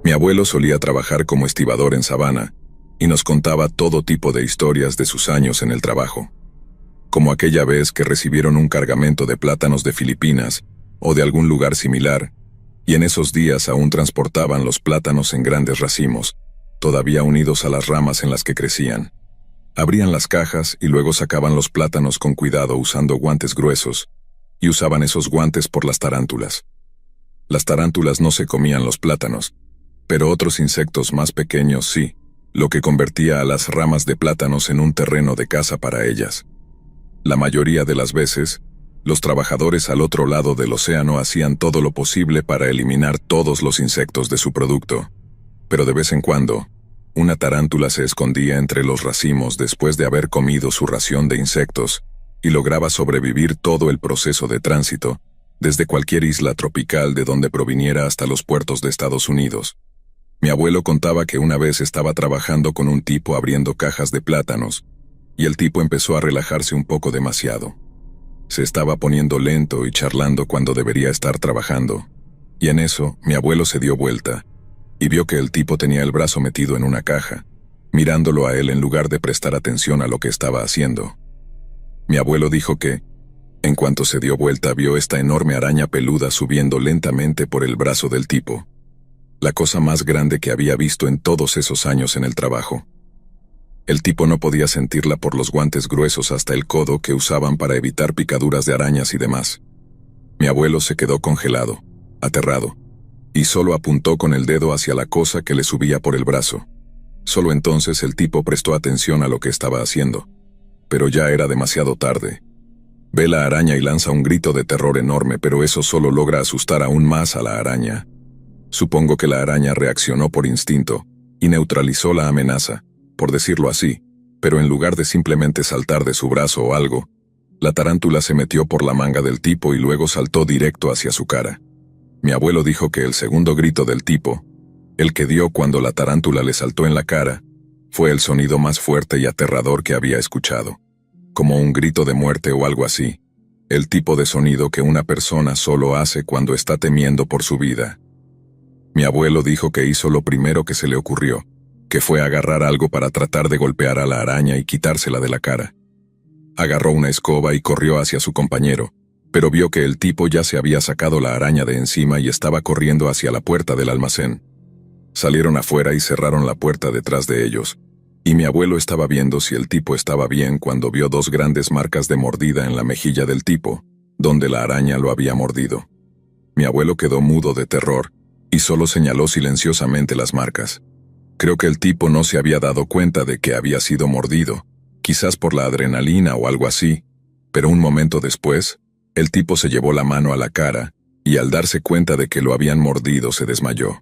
Mi abuelo solía trabajar como estibador en Savannah y nos contaba todo tipo de historias de sus años en el trabajo. Como aquella vez que recibieron un cargamento de plátanos de Filipinas o de algún lugar similar, y en esos días aún transportaban los plátanos en grandes racimos, todavía unidos a las ramas en las que crecían. Abrían las cajas y luego sacaban los plátanos con cuidado usando guantes gruesos, y usaban esos guantes por las tarántulas. Las tarántulas no se comían los plátanos, pero otros insectos más pequeños sí, lo que convertía a las ramas de plátanos en un terreno de caza para ellas. La mayoría de las veces, los trabajadores al otro lado del océano hacían todo lo posible para eliminar todos los insectos de su producto, pero de vez en cuando, una tarántula se escondía entre los racimos después de haber comido su ración de insectos y lograba sobrevivir todo el proceso de tránsito, desde cualquier isla tropical de donde proviniera hasta los puertos de Estados Unidos. Mi abuelo contaba que una vez estaba trabajando con un tipo abriendo cajas de plátanos, y el tipo empezó a relajarse un poco demasiado. Se estaba poniendo lento y charlando cuando debería estar trabajando, y en eso mi abuelo se dio vuelta, y vio que el tipo tenía el brazo metido en una caja, mirándolo a él en lugar de prestar atención a lo que estaba haciendo. Mi abuelo dijo que, en cuanto se dio vuelta, vio esta enorme araña peluda subiendo lentamente por el brazo del tipo. La cosa más grande que había visto en todos esos años en el trabajo. El tipo no podía sentirla por los guantes gruesos hasta el codo que usaban para evitar picaduras de arañas y demás. Mi abuelo se quedó congelado, aterrado, y solo apuntó con el dedo hacia la cosa que le subía por el brazo. Solo entonces el tipo prestó atención a lo que estaba haciendo. Pero ya era demasiado tarde. Ve la araña y lanza un grito de terror enorme, pero eso solo logra asustar aún más a la araña. Supongo que la araña reaccionó por instinto y neutralizó la amenaza, por decirlo así, pero en lugar de simplemente saltar de su brazo o algo, la tarántula se metió por la manga del tipo y luego saltó directo hacia su cara. Mi abuelo dijo que el segundo grito del tipo, el que dio cuando la tarántula le saltó en la cara, fue el sonido más fuerte y aterrador que había escuchado, como un grito de muerte o algo así, el tipo de sonido que una persona solo hace cuando está temiendo por su vida. Mi abuelo dijo que hizo lo primero que se le ocurrió, que fue agarrar algo para tratar de golpear a la araña y quitársela de la cara. Agarró una escoba y corrió hacia su compañero, pero vio que el tipo ya se había sacado la araña de encima y estaba corriendo hacia la puerta del almacén. Salieron afuera y cerraron la puerta detrás de ellos, y mi abuelo estaba viendo si el tipo estaba bien cuando vio dos grandes marcas de mordida en la mejilla del tipo, donde la araña lo había mordido. Mi abuelo quedó mudo de terror, y solo señaló silenciosamente las marcas. Creo que el tipo no se había dado cuenta de que había sido mordido, quizás por la adrenalina o algo así, pero un momento después, el tipo se llevó la mano a la cara, y al darse cuenta de que lo habían mordido se desmayó.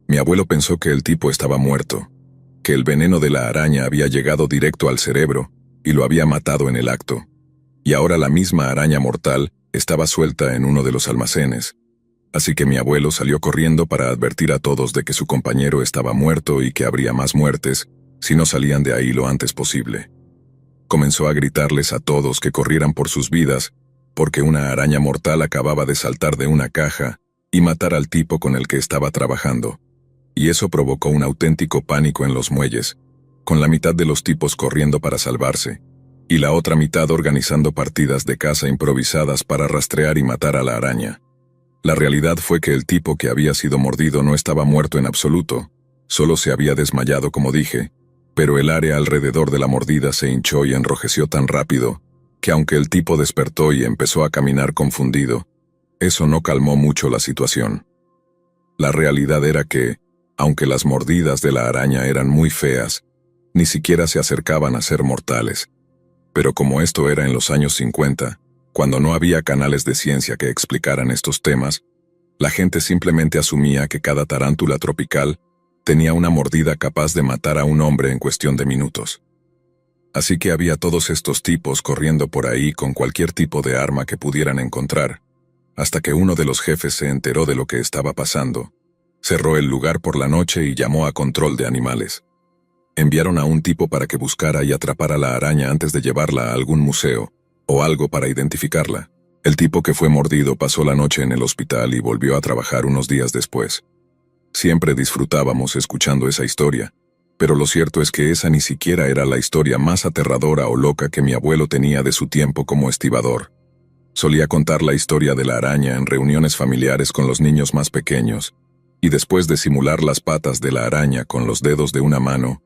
Mi abuelo pensó que el tipo estaba muerto, que el veneno de la araña había llegado directo al cerebro, y lo había matado en el acto. Y ahora la misma araña mortal estaba suelta en uno de los almacenes. Así que mi abuelo salió corriendo para advertir a todos de que su compañero estaba muerto y que habría más muertes si no salían de ahí lo antes posible. Comenzó a gritarles a todos que corrieran por sus vidas, porque una araña mortal acababa de saltar de una caja y matar al tipo con el que estaba trabajando. Y eso provocó un auténtico pánico en los muelles, con la mitad de los tipos corriendo para salvarse, y la otra mitad organizando partidas de caza improvisadas para rastrear y matar a la araña. La realidad fue que el tipo que había sido mordido no estaba muerto en absoluto, solo se había desmayado como dije, pero el área alrededor de la mordida se hinchó y enrojeció tan rápido, que aunque el tipo despertó y empezó a caminar confundido, eso no calmó mucho la situación. La realidad era que, aunque las mordidas de la araña eran muy feas, ni siquiera se acercaban a ser mortales. Pero como esto era en los años 50, cuando no había canales de ciencia que explicaran estos temas, la gente simplemente asumía que cada tarántula tropical tenía una mordida capaz de matar a un hombre en cuestión de minutos. Así que había todos estos tipos corriendo por ahí con cualquier tipo de arma que pudieran encontrar, hasta que uno de los jefes se enteró de lo que estaba pasando, cerró el lugar por la noche y llamó a control de animales. Enviaron a un tipo para que buscara y atrapara la araña antes de llevarla a algún museo, o algo para identificarla. El tipo que fue mordido pasó la noche en el hospital y volvió a trabajar unos días después. Siempre disfrutábamos escuchando esa historia, pero lo cierto es que esa ni siquiera era la historia más aterradora o loca que mi abuelo tenía de su tiempo como estibador. Solía contar la historia de la araña en reuniones familiares con los niños más pequeños, y después de simular las patas de la araña con los dedos de una mano,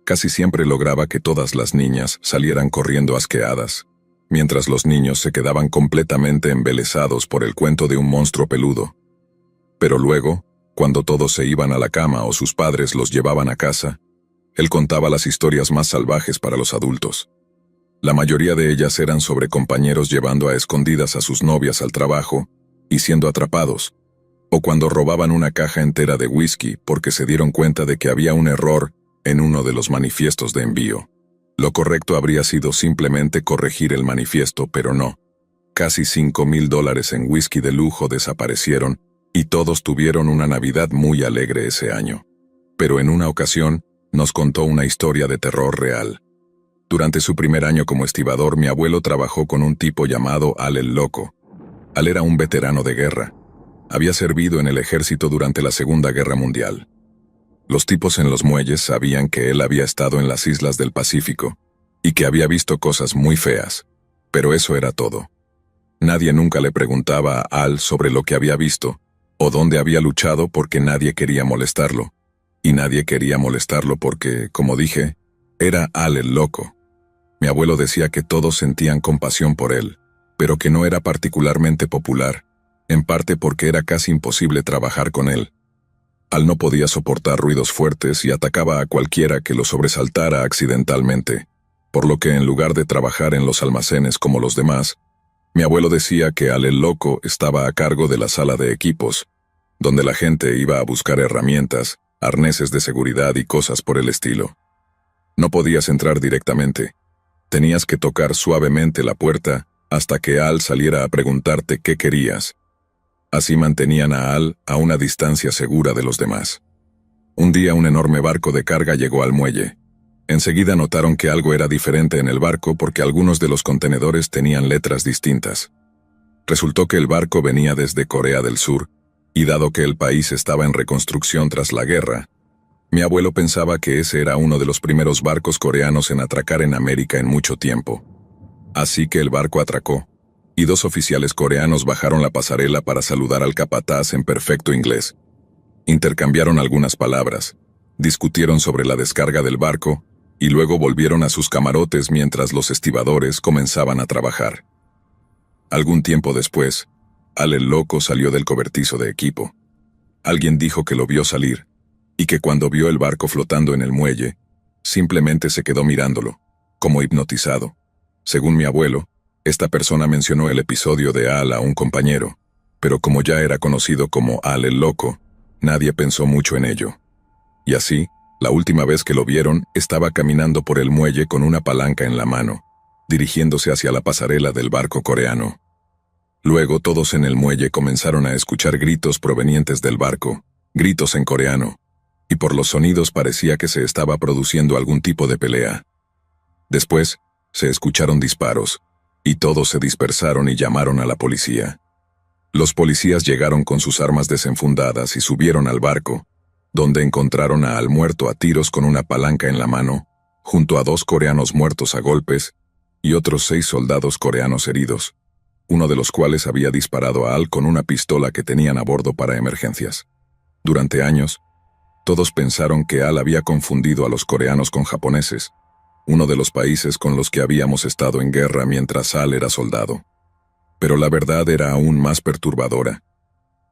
casi siempre lograba que todas las niñas salieran corriendo asqueadas, mientras los niños se quedaban completamente embelesados por el cuento de un monstruo peludo. Pero luego, cuando todos se iban a la cama o sus padres los llevaban a casa, él contaba las historias más salvajes para los adultos. La mayoría de ellas eran sobre compañeros llevando a escondidas a sus novias al trabajo y siendo atrapados, o cuando robaban una caja entera de whisky porque se dieron cuenta de que había un error en uno de los manifiestos de envío. Lo correcto habría sido simplemente corregir el manifiesto, pero no. Casi $5,000 en whisky de lujo desaparecieron y todos tuvieron una Navidad muy alegre ese año. Pero en una ocasión, nos contó una historia de terror real. Durante su primer año como estibador, mi abuelo trabajó con un tipo llamado Al el Loco. Al era un veterano de guerra. Había servido en el ejército durante la Segunda Guerra Mundial. Los tipos en los muelles sabían que él había estado en las islas del Pacífico y que había visto cosas muy feas, pero eso era todo. Nadie nunca le preguntaba a Al sobre lo que había visto o dónde había luchado porque nadie quería molestarlo. Y nadie quería molestarlo porque, como dije, era Al el Loco. Mi abuelo decía que todos sentían compasión por él, pero que no era particularmente popular, en parte porque era casi imposible trabajar con él. Al no podía soportar ruidos fuertes y atacaba a cualquiera que lo sobresaltara accidentalmente, por lo que en lugar de trabajar en los almacenes como los demás, mi abuelo decía que Al el Loco estaba a cargo de la sala de equipos, donde la gente iba a buscar herramientas, arneses de seguridad y cosas por el estilo. No podías entrar directamente. Tenías que tocar suavemente la puerta hasta que Al saliera a preguntarte qué querías. Así mantenían a Al a una distancia segura de los demás. Un día un enorme barco de carga llegó al muelle. Enseguida notaron que algo era diferente en el barco porque algunos de los contenedores tenían letras distintas. Resultó que el barco venía desde Corea del Sur, y dado que el país estaba en reconstrucción tras la guerra, mi abuelo pensaba que ese era uno de los primeros barcos coreanos en atracar en América en mucho tiempo. Así que el barco atracó, y 2 oficiales coreanos bajaron la pasarela para saludar al capataz en perfecto inglés. Intercambiaron algunas palabras, discutieron sobre la descarga del barco, y luego volvieron a sus camarotes mientras los estibadores comenzaban a trabajar. Algún tiempo después, Al el Loco salió del cobertizo de equipo. Alguien dijo que lo vio salir, y que cuando vio el barco flotando en el muelle, simplemente se quedó mirándolo, como hipnotizado. Según mi abuelo, esta persona mencionó el episodio de Al a un compañero, pero como ya era conocido como Al el Loco, nadie pensó mucho en ello. Y así, la última vez que lo vieron, estaba caminando por el muelle con una palanca en la mano, dirigiéndose hacia la pasarela del barco coreano. Luego todos en el muelle comenzaron a escuchar gritos provenientes del barco, gritos en coreano, y por los sonidos parecía que se estaba produciendo algún tipo de pelea. Después, se escucharon disparos, y todos se dispersaron y llamaron a la policía. Los policías llegaron con sus armas desenfundadas y subieron al barco, donde encontraron a Al muerto a tiros con una palanca en la mano, junto a 2 coreanos muertos a golpes, y otros 6 soldados coreanos heridos, uno de los cuales había disparado a Al con una pistola que tenían a bordo para emergencias. Durante años, todos pensaron que Al había confundido a los coreanos con japoneses, uno de los países con los que habíamos estado en guerra mientras Al era soldado. Pero la verdad era aún más perturbadora.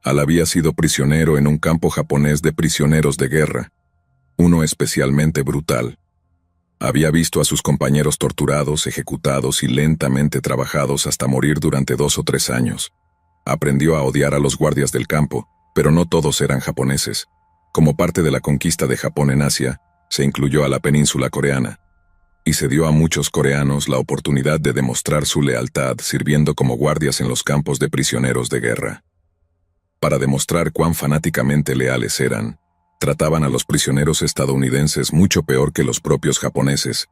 Al había sido prisionero en un campo japonés de prisioneros de guerra, uno especialmente brutal. Había visto a sus compañeros torturados, ejecutados y lentamente trabajados hasta morir durante 2 o 3 años. Aprendió a odiar a los guardias del campo, pero no todos eran japoneses. Como parte de la conquista de Japón en Asia, se incluyó a la península coreana, y se dio a muchos coreanos la oportunidad de demostrar su lealtad sirviendo como guardias en los campos de prisioneros de guerra. Para demostrar cuán fanáticamente leales eran, trataban a los prisioneros estadounidenses mucho peor que los propios japoneses,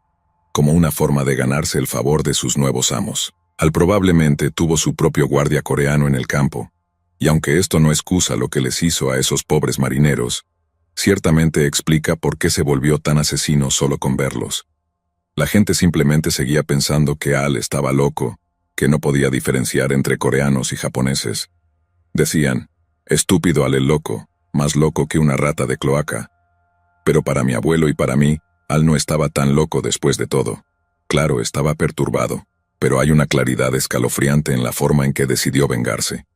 como una forma de ganarse el favor de sus nuevos amos. Al probablemente tuvo su propio guardia coreano en el campo, y aunque esto no excusa lo que les hizo a esos pobres marineros, Ciertamente explica por qué se volvió tan asesino solo con verlos. La gente simplemente seguía pensando que Al estaba loco, que no podía diferenciar entre coreanos y japoneses. Decían, estúpido Al el loco, más loco que una rata de cloaca. Pero para mi abuelo y para mí, Al no estaba tan loco después de todo. Claro, estaba perturbado, pero hay una claridad escalofriante en la forma en que decidió vengarse.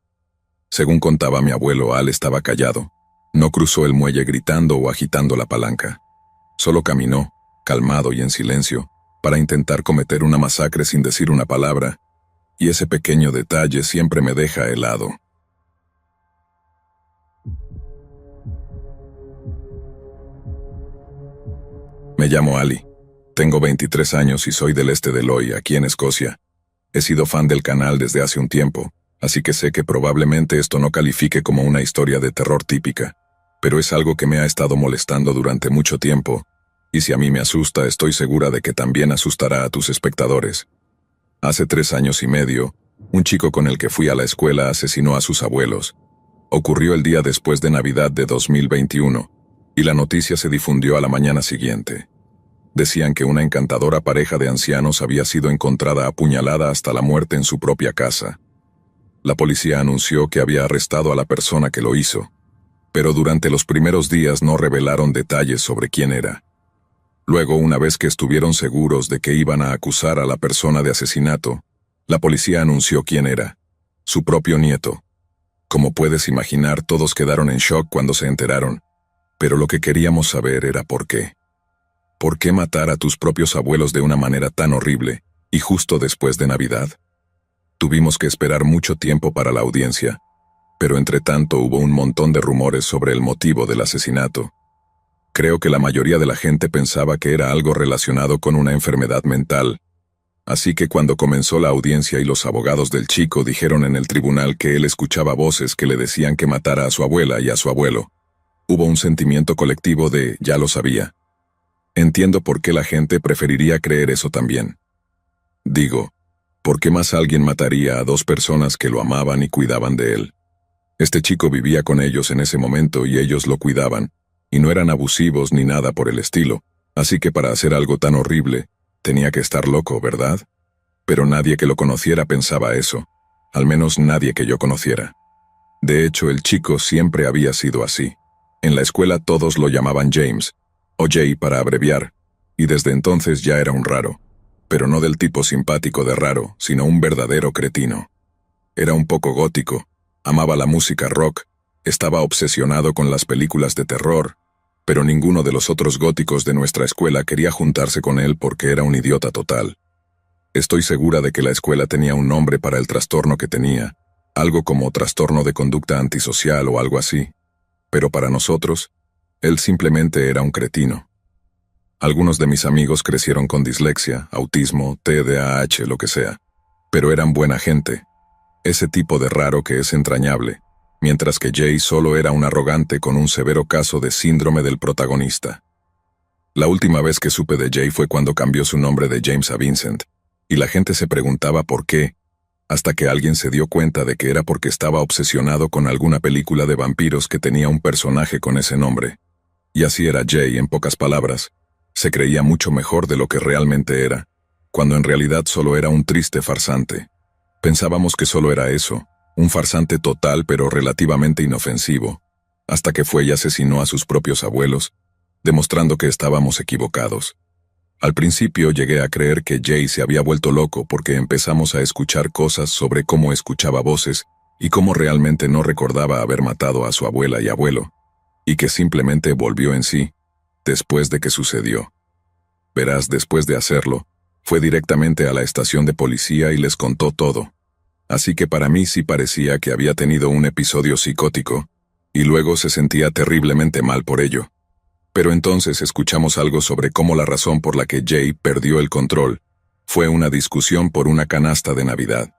Según contaba mi abuelo, Al estaba callado. No cruzó el muelle gritando o agitando la palanca. Solo caminó, calmado y en silencio, para intentar cometer una masacre sin decir una palabra, y ese pequeño detalle siempre me deja helado. Me llamo Ali. Tengo 23 años y soy del este de Loy, aquí en Escocia. He sido fan del canal desde hace un tiempo, así que sé que probablemente esto no califique como una historia de terror típica, pero es algo que me ha estado molestando durante mucho tiempo, y si a mí me asusta, estoy segura de que también asustará a tus espectadores. Hace 3 años y medio, un chico con el que fui a la escuela asesinó a sus abuelos. Ocurrió el día después de Navidad de 2021, y la noticia se difundió a la mañana siguiente. Decían que una encantadora pareja de ancianos había sido encontrada apuñalada hasta la muerte en su propia casa. La policía anunció que había arrestado a la persona que lo hizo, pero durante los primeros días no revelaron detalles sobre quién era. Luego, una vez que estuvieron seguros de que iban a acusar a la persona de asesinato, la policía anunció quién era: su propio nieto. Como puedes imaginar, todos quedaron en shock cuando se enteraron, pero lo que queríamos saber era por qué. ¿Por qué matar a tus propios abuelos de una manera tan horrible, y justo después de Navidad? Tuvimos que esperar mucho tiempo para la audiencia, pero entre tanto hubo un montón de rumores sobre el motivo del asesinato. Creo que la mayoría de la gente pensaba que era algo relacionado con una enfermedad mental, así que cuando comenzó la audiencia y los abogados del chico dijeron en el tribunal que él escuchaba voces que le decían que matara a su abuela y a su abuelo, hubo un sentimiento colectivo de «ya lo sabía». Entiendo por qué la gente preferiría creer eso también. Digo, ¿por qué más alguien mataría a 2 personas que lo amaban y cuidaban de él? Este chico vivía con ellos en ese momento y ellos lo cuidaban, y no eran abusivos ni nada por el estilo, así que para hacer algo tan horrible, tenía que estar loco, ¿verdad? Pero nadie que lo conociera pensaba eso, al menos nadie que yo conociera. De hecho, el chico siempre había sido así. En la escuela todos lo llamaban James, o Jay para abreviar, y desde entonces ya era un raro, pero no del tipo simpático de raro, sino un verdadero cretino. Era un poco gótico, amaba la música rock, estaba obsesionado con las películas de terror, pero ninguno de los otros góticos de nuestra escuela quería juntarse con él porque era un idiota total. Estoy segura de que la escuela tenía un nombre para el trastorno que tenía, algo como trastorno de conducta antisocial o algo así, pero para nosotros, él simplemente era un cretino. Algunos de mis amigos crecieron con dislexia, autismo, TDAH, lo que sea, pero eran buena gente, ese tipo de raro que es entrañable, mientras que Jay solo era un arrogante con un severo caso de síndrome del protagonista. La última vez que supe de Jay fue cuando cambió su nombre de James a Vincent, y la gente se preguntaba por qué, hasta que alguien se dio cuenta de que era porque estaba obsesionado con alguna película de vampiros que tenía un personaje con ese nombre. Y así era Jay, en pocas palabras. Se creía mucho mejor de lo que realmente era, cuando en realidad solo era un triste farsante. Pensábamos que solo era eso, un farsante total pero relativamente inofensivo, hasta que fue y asesinó a sus propios abuelos, demostrando que estábamos equivocados. Al principio llegué a creer que Jay se había vuelto loco porque empezamos a escuchar cosas sobre cómo escuchaba voces y cómo realmente no recordaba haber matado a su abuela y abuelo, y que simplemente volvió en sí, después de que sucedió. Verás, después de hacerlo, fue directamente a la estación de policía y les contó todo. Así que para mí sí parecía que había tenido un episodio psicótico, y luego se sentía terriblemente mal por ello. Pero entonces escuchamos algo sobre cómo la razón por la que Jay perdió el control fue una discusión por una canasta de Navidad.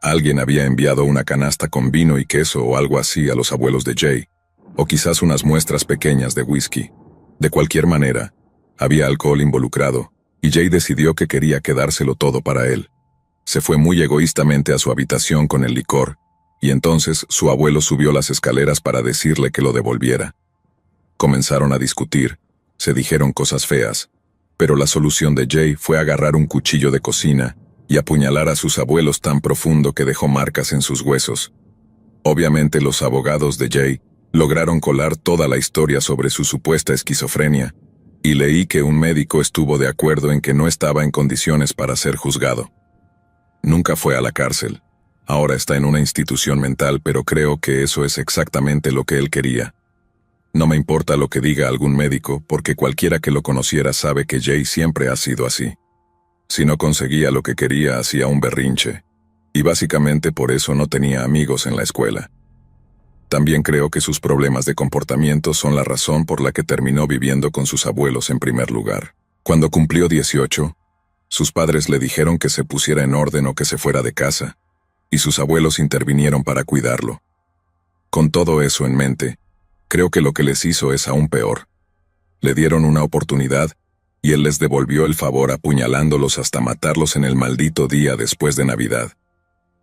Alguien había enviado una canasta con vino y queso o algo así a los abuelos de Jay, o quizás unas muestras pequeñas de whisky. De cualquier manera, había alcohol involucrado, y Jay decidió que quería quedárselo todo para él. Se fue muy egoístamente a su habitación con el licor, y entonces su abuelo subió las escaleras para decirle que lo devolviera. Comenzaron a discutir, se dijeron cosas feas, pero la solución de Jay fue agarrar un cuchillo de cocina y apuñalar a sus abuelos tan profundo que dejó marcas en sus huesos. Obviamente los abogados de Jay lograron colar toda la historia sobre su supuesta esquizofrenia, y leí que un médico estuvo de acuerdo en que no estaba en condiciones para ser juzgado. Nunca fue a la cárcel. Ahora está en una institución mental, pero creo que eso es exactamente lo que él quería. No me importa lo que diga algún médico, porque cualquiera que lo conociera sabe que Jay siempre ha sido así. Si no conseguía lo que quería, hacía un berrinche. Y básicamente por eso no tenía amigos en la escuela. También creo que sus problemas de comportamiento son la razón por la que terminó viviendo con sus abuelos en primer lugar. Cuando cumplió 18, sus padres le dijeron que se pusiera en orden o que se fuera de casa, y sus abuelos intervinieron para cuidarlo. Con todo eso en mente, creo que lo que les hizo es aún peor. Le dieron una oportunidad, y él les devolvió el favor apuñalándolos hasta matarlos en el maldito día después de Navidad.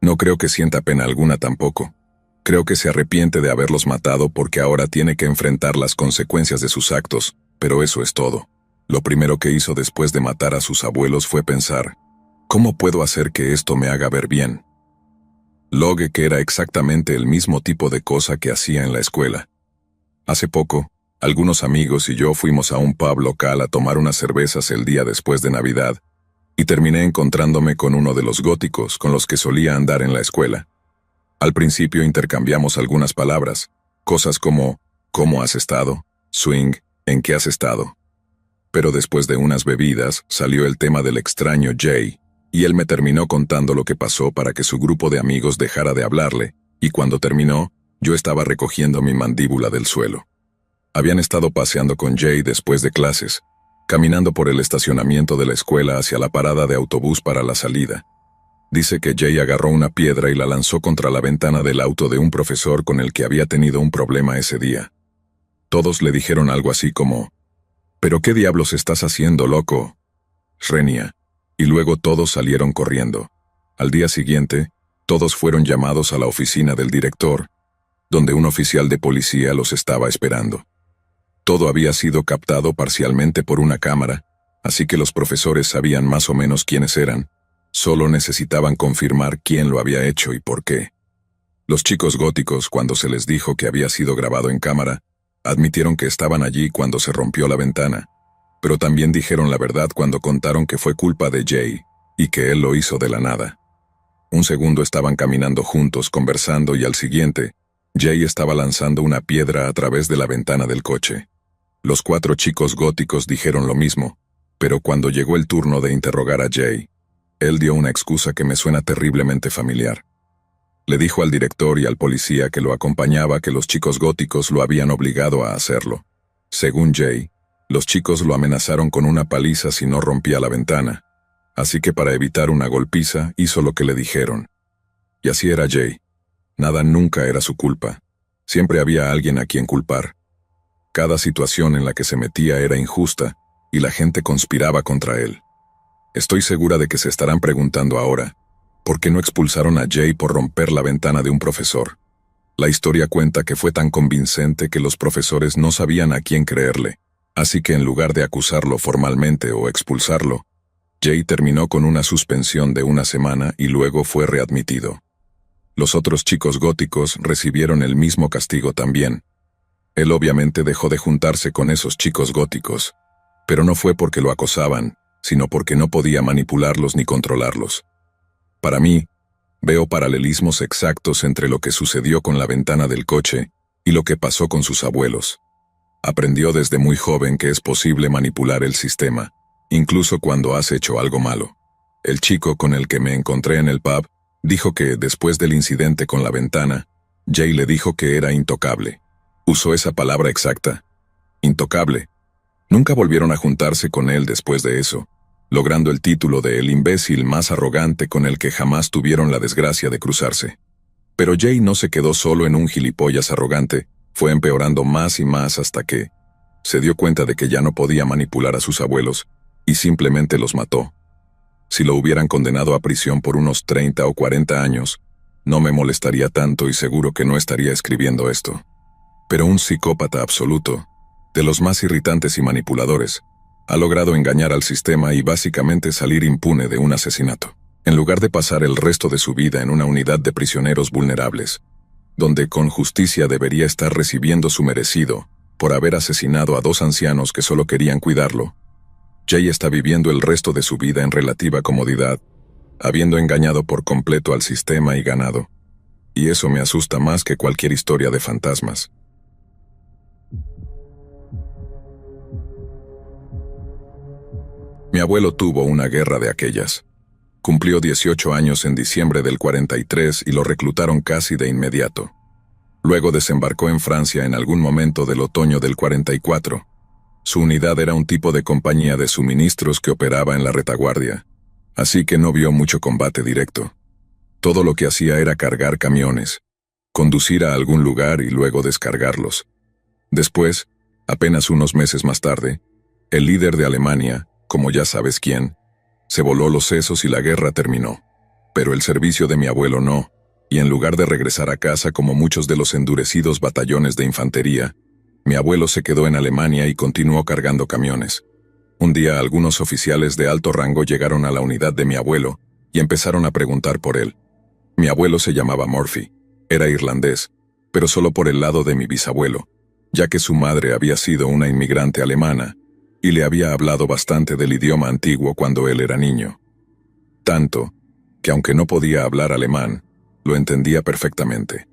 No creo que sienta pena alguna tampoco. Creo que se arrepiente de haberlos matado porque ahora tiene que enfrentar las consecuencias de sus actos, pero eso es todo. Lo primero que hizo después de matar a sus abuelos fue pensar, ¿cómo puedo hacer que esto me haga ver bien? Logue que era exactamente el mismo tipo de cosa que hacía en la escuela. Hace poco, algunos amigos y yo fuimos a un pub local a tomar unas cervezas el día después de Navidad, y terminé encontrándome con uno de los góticos con los que solía andar en la escuela. Al principio intercambiamos algunas palabras, cosas como ¿cómo has estado?, swing, ¿en qué has estado? Pero después de unas bebidas salió el tema del extraño Jay, y él me terminó contando lo que pasó para que su grupo de amigos dejara de hablarle, y cuando terminó, yo estaba recogiendo mi mandíbula del suelo. Habían estado paseando con Jay después de clases, caminando por el estacionamiento de la escuela hacia la parada de autobús para la salida. Dice que Jay agarró una piedra y la lanzó contra la ventana del auto de un profesor con el que había tenido un problema ese día. Todos le dijeron algo así como, «¿Pero qué diablos estás haciendo, loco?», Renia, y luego todos salieron corriendo. Al día siguiente, todos fueron llamados a la oficina del director, donde un oficial de policía los estaba esperando. Todo había sido captado parcialmente por una cámara, así que los profesores sabían más o menos quiénes eran. Solo necesitaban confirmar quién lo había hecho y por qué. Los chicos góticos, cuando se les dijo que había sido grabado en cámara, admitieron que estaban allí cuando se rompió la ventana, pero también dijeron la verdad cuando contaron que fue culpa de Jay, y que él lo hizo de la nada. Un segundo estaban caminando juntos conversando y al siguiente, Jay estaba lanzando una piedra a través de la ventana del coche. Los 4 chicos góticos dijeron lo mismo, pero cuando llegó el turno de interrogar a Jay, él dio una excusa que me suena terriblemente familiar. Le dijo al director y al policía que lo acompañaba que los chicos góticos lo habían obligado a hacerlo. Según Jay, los chicos lo amenazaron con una paliza si no rompía la ventana, así que para evitar una golpiza hizo lo que le dijeron. Y así era Jay. Nada nunca era su culpa. Siempre había alguien a quien culpar. Cada situación en la que se metía era injusta, y la gente conspiraba contra él. Estoy segura de que se estarán preguntando ahora, ¿por qué no expulsaron a Jay por romper la ventana de un profesor? La historia cuenta que fue tan convincente que los profesores no sabían a quién creerle, así que en lugar de acusarlo formalmente o expulsarlo, Jay terminó con una suspensión de 1 semana y luego fue readmitido. Los otros chicos góticos recibieron el mismo castigo también. Él obviamente dejó de juntarse con esos chicos góticos, pero no fue porque lo acosaban, sino porque no podía manipularlos ni controlarlos. Para mí, veo paralelismos exactos entre lo que sucedió con la ventana del coche y lo que pasó con sus abuelos. Aprendió desde muy joven que es posible manipular el sistema, incluso cuando has hecho algo malo. El chico con el que me encontré en el pub dijo que, después del incidente con la ventana, Jay le dijo que era intocable. Usó esa palabra exacta. Intocable. Nunca volvieron a juntarse con él después de eso, logrando el título de el imbécil más arrogante con el que jamás tuvieron la desgracia de cruzarse. Pero Jay no se quedó solo en un gilipollas arrogante, fue empeorando más y más hasta que se dio cuenta de que ya no podía manipular a sus abuelos, y simplemente los mató. Si lo hubieran condenado a prisión por unos 30 o 40 años, no me molestaría tanto y seguro que no estaría escribiendo esto. Pero un psicópata absoluto, de los más irritantes y manipuladores, ha logrado engañar al sistema y básicamente salir impune de un asesinato, en lugar de pasar el resto de su vida en una unidad de prisioneros vulnerables, donde con justicia debería estar recibiendo su merecido por haber asesinado a 2 ancianos que solo querían cuidarlo. Jay está viviendo el resto de su vida en relativa comodidad, habiendo engañado por completo al sistema y ganado. Y eso me asusta más que cualquier historia de fantasmas. Mi abuelo tuvo una guerra de aquellas. Cumplió 18 años en diciembre del 43 y lo reclutaron casi de inmediato. Luego desembarcó en Francia en algún momento del otoño del 44. Su unidad era un tipo de compañía de suministros que operaba en la retaguardia, así que no vio mucho combate directo. Todo lo que hacía era cargar camiones, conducir a algún lugar y luego descargarlos. Después, apenas unos meses más tarde, el líder de Alemania, como ya sabes quién, se voló los sesos y la guerra terminó. Pero el servicio de mi abuelo no, y en lugar de regresar a casa como muchos de los endurecidos batallones de infantería, mi abuelo se quedó en Alemania y continuó cargando camiones. Un día algunos oficiales de alto rango llegaron a la unidad de mi abuelo y empezaron a preguntar por él. Mi abuelo se llamaba Murphy, era irlandés, pero solo por el lado de mi bisabuelo, ya que su madre había sido una inmigrante alemana y le había hablado bastante del idioma antiguo cuando él era niño. Tanto que aunque no podía hablar alemán, lo entendía perfectamente.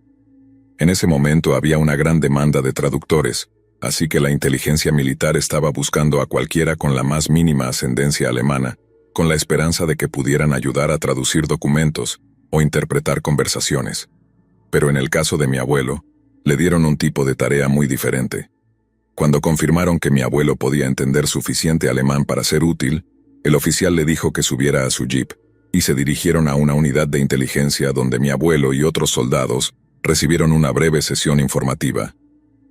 En ese momento había una gran demanda de traductores, así que la inteligencia militar estaba buscando a cualquiera con la más mínima ascendencia alemana, con la esperanza de que pudieran ayudar a traducir documentos o interpretar conversaciones. Pero en el caso de mi abuelo, le dieron un tipo de tarea muy diferente. Cuando confirmaron que mi abuelo podía entender suficiente alemán para ser útil, el oficial le dijo que subiera a su jeep, y se dirigieron a una unidad de inteligencia donde mi abuelo y otros soldados recibieron una breve sesión informativa.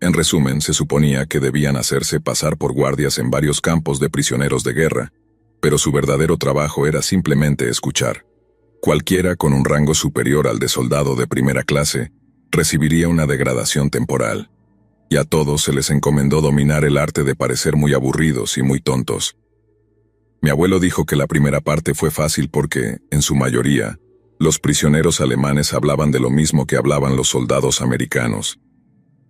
En resumen, se suponía que debían hacerse pasar por guardias en varios campos de prisioneros de guerra, pero su verdadero trabajo era simplemente escuchar. Cualquiera con un rango superior al de soldado de primera clase recibiría una degradación temporal, y a todos se les encomendó dominar el arte de parecer muy aburridos y muy tontos. Mi abuelo dijo que la primera parte fue fácil porque, en su mayoría, los prisioneros alemanes hablaban de lo mismo que hablaban los soldados americanos.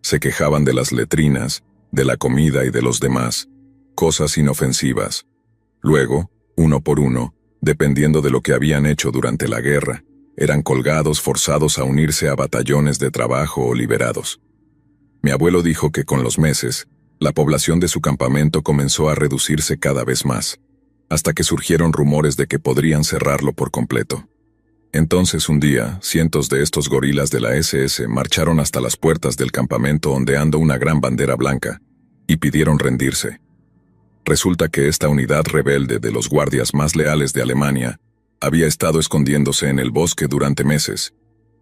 Se quejaban de las letrinas, de la comida y de los demás, cosas inofensivas. Luego, uno por uno, dependiendo de lo que habían hecho durante la guerra, eran colgados, forzados a unirse a batallones de trabajo o liberados. Mi abuelo dijo que con los meses, la población de su campamento comenzó a reducirse cada vez más, hasta que surgieron rumores de que podrían cerrarlo por completo. Entonces un día, cientos de estos gorilas de la SS marcharon hasta las puertas del campamento ondeando una gran bandera blanca, y pidieron rendirse. Resulta que esta unidad rebelde de los guardias más leales de Alemania había estado escondiéndose en el bosque durante meses,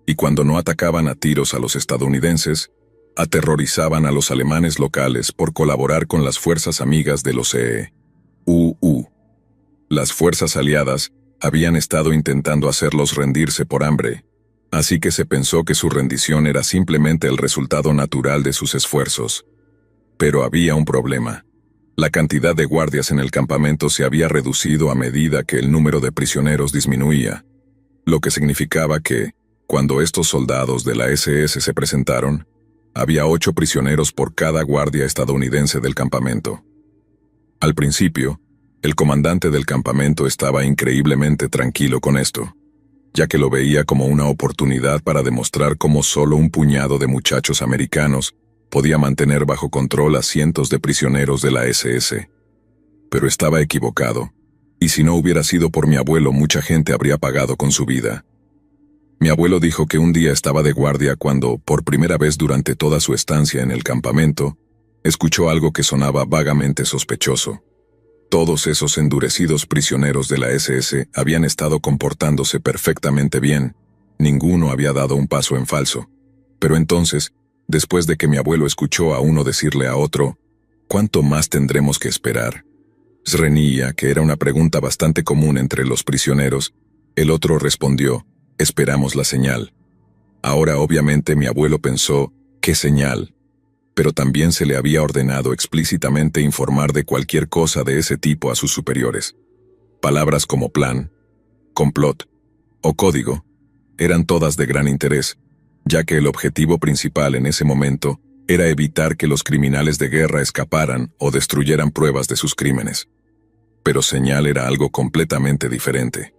y cuando no atacaban a tiros a los estadounidenses, aterrorizaban a los alemanes locales por colaborar con las fuerzas amigas de los EEU. Las fuerzas aliadas habían estado intentando hacerlos rendirse por hambre, así que se pensó que su rendición era simplemente el resultado natural de sus esfuerzos. Pero había un problema. La cantidad de guardias en el campamento se había reducido a medida que el número de prisioneros disminuía, lo que significaba que, cuando estos soldados de la SS se presentaron, había 8 prisioneros por cada guardia estadounidense del campamento. Al principio, el comandante del campamento estaba increíblemente tranquilo con esto, ya que lo veía como una oportunidad para demostrar cómo solo un puñado de muchachos americanos podía mantener bajo control a cientos de prisioneros de la SS. Pero estaba equivocado, y si no hubiera sido por mi abuelo, mucha gente habría pagado con su vida. Mi abuelo dijo que un día estaba de guardia cuando, por primera vez durante toda su estancia en el campamento, escuchó algo que sonaba vagamente sospechoso. Todos esos endurecidos prisioneros de la SS habían estado comportándose perfectamente bien, ninguno había dado un paso en falso. Pero entonces, después de que mi abuelo escuchó a uno decirle a otro, ¿cuánto más tendremos que esperar?, reñía, que era una pregunta bastante común entre los prisioneros, el otro respondió, esperamos la señal. Ahora obviamente mi abuelo pensó, ¿qué señal? pero también se le había ordenado explícitamente informar de cualquier cosa de ese tipo a sus superiores. Palabras como plan, complot o código eran todas de gran interés, ya que el objetivo principal en ese momento era evitar que los criminales de guerra escaparan o destruyeran pruebas de sus crímenes. Pero señal era algo completamente diferente.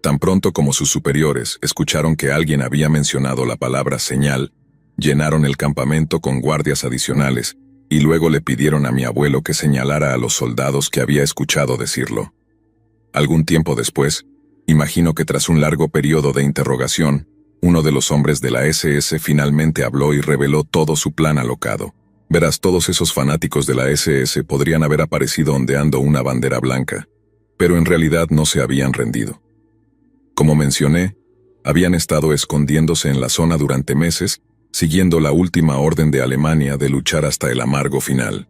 Tan pronto como sus superiores escucharon que alguien había mencionado la palabra señal, llenaron el campamento con guardias adicionales y luego le pidieron a mi abuelo que señalara a los soldados que había escuchado decirlo. Algún tiempo después, imagino que tras un largo periodo de interrogación, uno de los hombres de la SS finalmente habló y reveló todo su plan alocado. Verás, todos esos fanáticos de la SS podrían haber aparecido ondeando una bandera blanca, pero en realidad no se habían rendido. Como mencioné, habían estado escondiéndose en la zona durante meses, siguiendo la última orden de Alemania de luchar hasta el amargo final.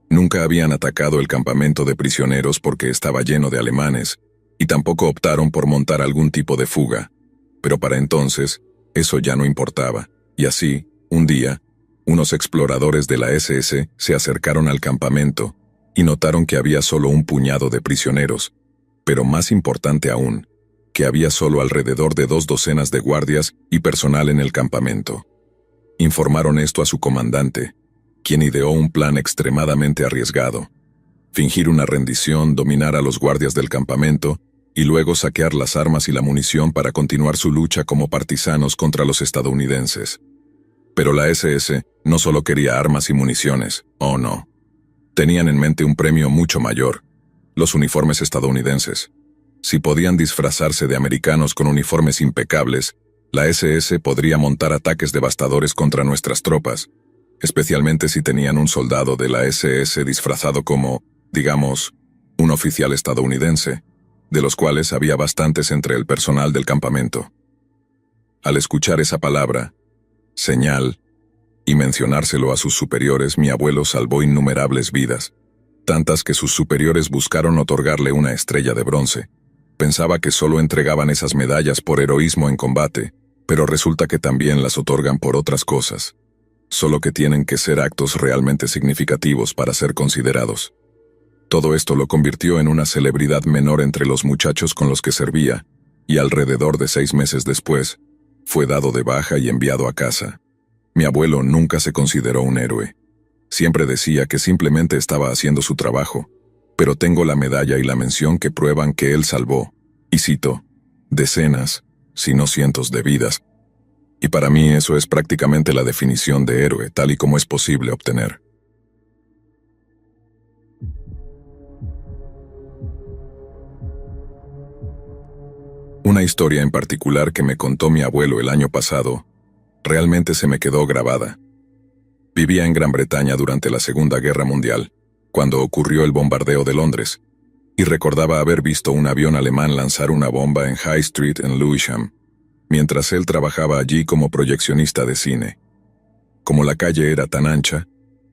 Nunca habían atacado el campamento de prisioneros porque estaba lleno de alemanes, y tampoco optaron por montar algún tipo de fuga. Pero para entonces, eso ya no importaba, y así, un día, unos exploradores de la SS se acercaron al campamento y notaron que había solo un puñado de prisioneros, pero más importante aún, que había solo alrededor de 2 docenas de guardias y personal en el campamento. Informaron esto a su comandante, quien ideó un plan extremadamente arriesgado: fingir una rendición, dominar a los guardias del campamento y luego saquear las armas y la munición para continuar su lucha como partisanos contra los estadounidenses. Pero la SS no solo quería armas y municiones, oh no. Tenían en mente un premio mucho mayor: los uniformes estadounidenses. Si podían disfrazarse de americanos con uniformes impecables, la SS podría montar ataques devastadores contra nuestras tropas, especialmente si tenían un soldado de la SS disfrazado como, digamos, un oficial estadounidense, de los cuales había bastantes entre el personal del campamento. Al escuchar esa palabra, señal, y mencionárselo a sus superiores, mi abuelo salvó innumerables vidas, tantas que sus superiores buscaron otorgarle una estrella de bronce. Pensaba que solo entregaban esas medallas por heroísmo en combate, pero resulta que también las otorgan por otras cosas. Solo que tienen que ser actos realmente significativos para ser considerados. Todo esto lo convirtió en una celebridad menor entre los muchachos con los que servía, y alrededor de 6 meses después, fue dado de baja y enviado a casa. Mi abuelo nunca se consideró un héroe. Siempre decía que simplemente estaba haciendo su trabajo, pero tengo la medalla y la mención que prueban que él salvó, y cito, decenas, si no cientos de vidas. Y para mí eso es prácticamente la definición de héroe, tal y como es posible obtener. Una historia en particular que me contó mi abuelo el año pasado, realmente se me quedó grabada. Vivía en Gran Bretaña durante la Segunda Guerra Mundial, cuando ocurrió el bombardeo de Londres, y recordaba haber visto un avión alemán lanzar una bomba en High Street en Lewisham, mientras él trabajaba allí como proyeccionista de cine. Como la calle era tan ancha,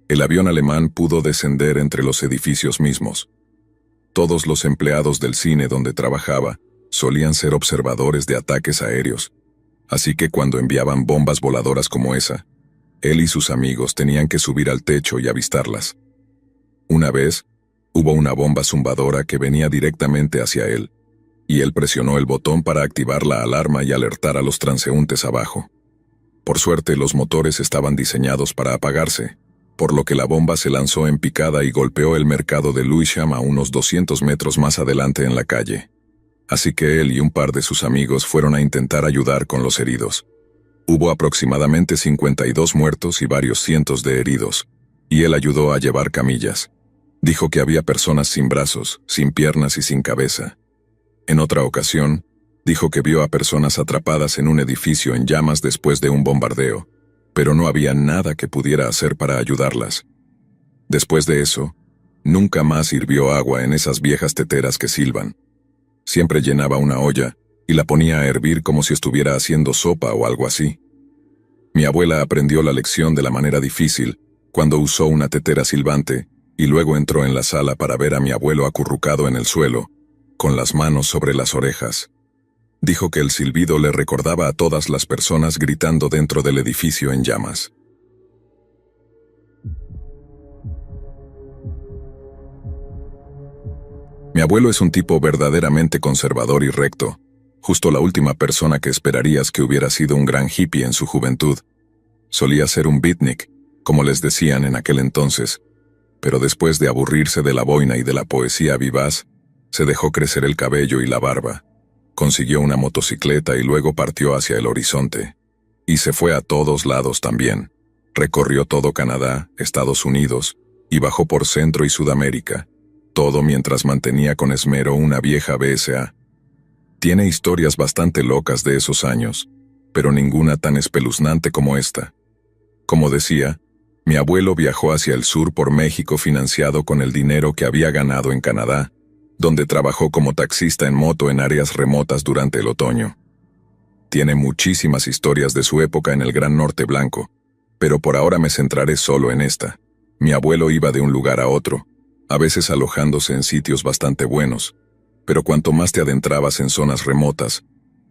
el avión alemán pudo descender entre los edificios mismos. Todos los empleados del cine donde trabajaba solían ser observadores de ataques aéreos, así que cuando enviaban bombas voladoras como esa, él y sus amigos tenían que subir al techo y avistarlas. Una vez, hubo una bomba zumbadora que venía directamente hacia él, y él presionó el botón para activar la alarma y alertar a los transeúntes abajo. Por suerte, los motores estaban diseñados para apagarse, por lo que la bomba se lanzó en picada y golpeó el mercado de Lewisham a unos 200 metros más adelante en la calle. Así que él y un par de sus amigos fueron a intentar ayudar con los heridos. Hubo aproximadamente 52 muertos y varios cientos de heridos, y él ayudó a llevar camillas. Dijo que había personas sin brazos, sin piernas y sin cabeza. En otra ocasión, dijo que vio a personas atrapadas en un edificio en llamas después de un bombardeo, pero no había nada que pudiera hacer para ayudarlas. Después de eso, nunca más hirvió agua en esas viejas teteras que silban. Siempre llenaba una olla y la ponía a hervir como si estuviera haciendo sopa o algo así. Mi abuela aprendió la lección de la manera difícil cuando usó una tetera silbante y luego entró en la sala para ver a mi abuelo acurrucado en el suelo, con las manos sobre las orejas. Dijo que el silbido le recordaba a todas las personas gritando dentro del edificio en llamas. Mi abuelo es un tipo verdaderamente conservador y recto, justo la última persona que esperarías que hubiera sido un gran hippie en su juventud. Solía ser un beatnik, como les decían en aquel entonces, pero después de aburrirse de la boina y de la poesía vivaz, se dejó crecer el cabello y la barba, consiguió una motocicleta y luego partió hacia el horizonte. Y se fue a todos lados también. Recorrió todo Canadá, Estados Unidos, y bajó por Centro y Sudamérica, todo mientras mantenía con esmero una vieja BSA. Tiene historias bastante locas de esos años, pero ninguna tan espeluznante como esta. Como decía, mi abuelo viajó hacia el sur por México financiado con el dinero que había ganado en Canadá, donde trabajó como taxista en moto en áreas remotas durante el otoño. Tiene muchísimas historias de su época en el Gran Norte Blanco, pero por ahora me centraré solo en esta. Mi abuelo iba de un lugar a otro, a veces alojándose en sitios bastante buenos, pero cuanto más te adentrabas en zonas remotas,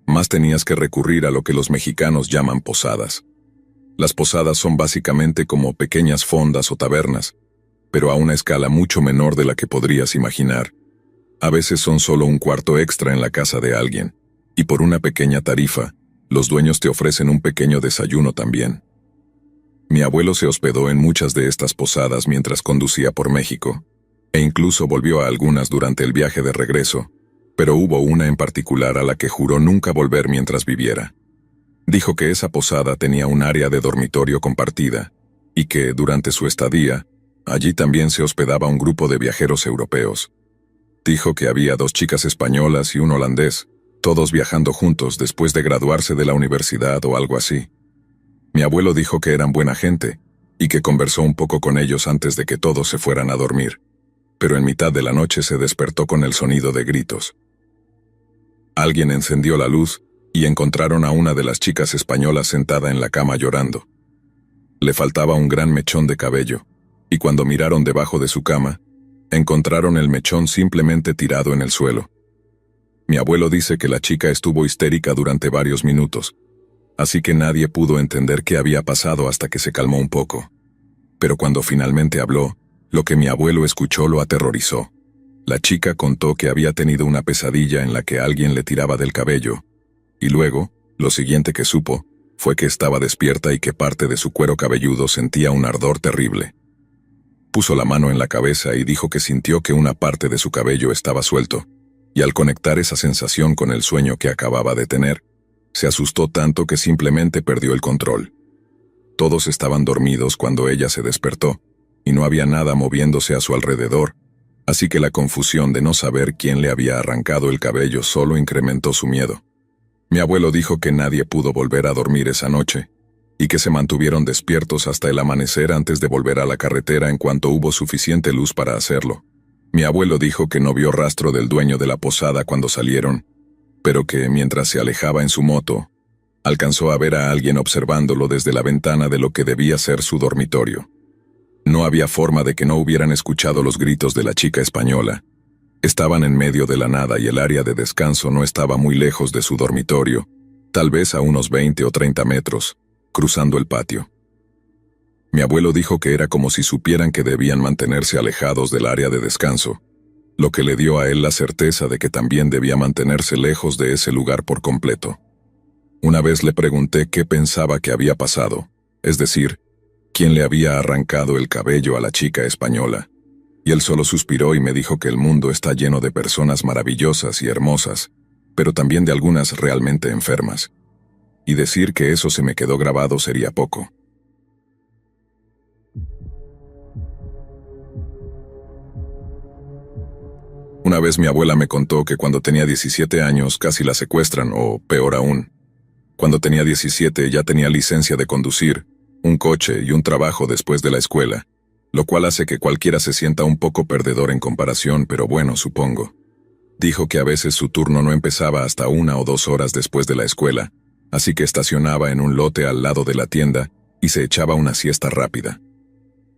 más tenías que recurrir a lo que los mexicanos llaman posadas. Las posadas son básicamente como pequeñas fondas o tabernas, pero a una escala mucho menor de la que podrías imaginar. A veces son solo un cuarto extra en la casa de alguien, y por una pequeña tarifa, los dueños te ofrecen un pequeño desayuno también. Mi abuelo se hospedó en muchas de estas posadas mientras conducía por México, e incluso volvió a algunas durante el viaje de regreso, pero hubo una en particular a la que juró nunca volver mientras viviera. Dijo que esa posada tenía un área de dormitorio compartida, y que, durante su estadía, allí también se hospedaba un grupo de viajeros europeos. Dijo que había 2 chicas españolas y un holandés, todos viajando juntos después de graduarse de la universidad o algo así. Mi abuelo dijo que eran buena gente, y que conversó un poco con ellos antes de que todos se fueran a dormir, pero en mitad de la noche se despertó con el sonido de gritos. Alguien encendió la luz, y encontraron a una de las chicas españolas sentada en la cama llorando. Le faltaba un gran mechón de cabello, y cuando miraron debajo de su cama, encontraron el mechón simplemente tirado en el suelo. Mi abuelo dice que la chica estuvo histérica durante varios minutos, así que nadie pudo entender qué había pasado hasta que se calmó un poco. Pero cuando finalmente habló, lo que mi abuelo escuchó lo aterrorizó. La chica contó que había tenido una pesadilla en la que alguien le tiraba del cabello, y luego, lo siguiente que supo, fue que estaba despierta y que parte de su cuero cabelludo sentía un ardor terrible. Puso la mano en la cabeza y dijo que sintió que una parte de su cabello estaba suelto, y al conectar esa sensación con el sueño que acababa de tener, se asustó tanto que simplemente perdió el control. Todos estaban dormidos cuando ella se despertó, y no había nada moviéndose a su alrededor, así que la confusión de no saber quién le había arrancado el cabello solo incrementó su miedo. Mi abuelo dijo que nadie pudo volver a dormir esa noche, y que se mantuvieron despiertos hasta el amanecer antes de volver a la carretera en cuanto hubo suficiente luz para hacerlo. Mi abuelo dijo que no vio rastro del dueño de la posada cuando salieron, pero que, mientras se alejaba en su moto, alcanzó a ver a alguien observándolo desde la ventana de lo que debía ser su dormitorio. No había forma de que no hubieran escuchado los gritos de la chica española. Estaban en medio de la nada y el área de descanso no estaba muy lejos de su dormitorio, tal vez a unos 20 o 30 metros, cruzando el patio. Mi abuelo dijo que era como si supieran que debían mantenerse alejados del área de descanso, lo que le dio a él la certeza de que también debía mantenerse lejos de ese lugar por completo. Una vez le pregunté qué pensaba que había pasado, es decir, quién le había arrancado el cabello a la chica española, y él solo suspiró y me dijo que el mundo está lleno de personas maravillosas y hermosas, pero también de algunas realmente enfermas. Y decir que eso se me quedó grabado sería poco. Una vez mi abuela me contó que cuando tenía 17 años casi la secuestran, o peor aún. Cuando tenía 17 ya tenía licencia de conducir, un coche y un trabajo después de la escuela, lo cual hace que cualquiera se sienta un poco perdedor en comparación, pero bueno, supongo. Dijo que a veces su turno no empezaba hasta 1 o 2 horas después de la escuela, así que estacionaba en un lote al lado de la tienda y se echaba una siesta rápida.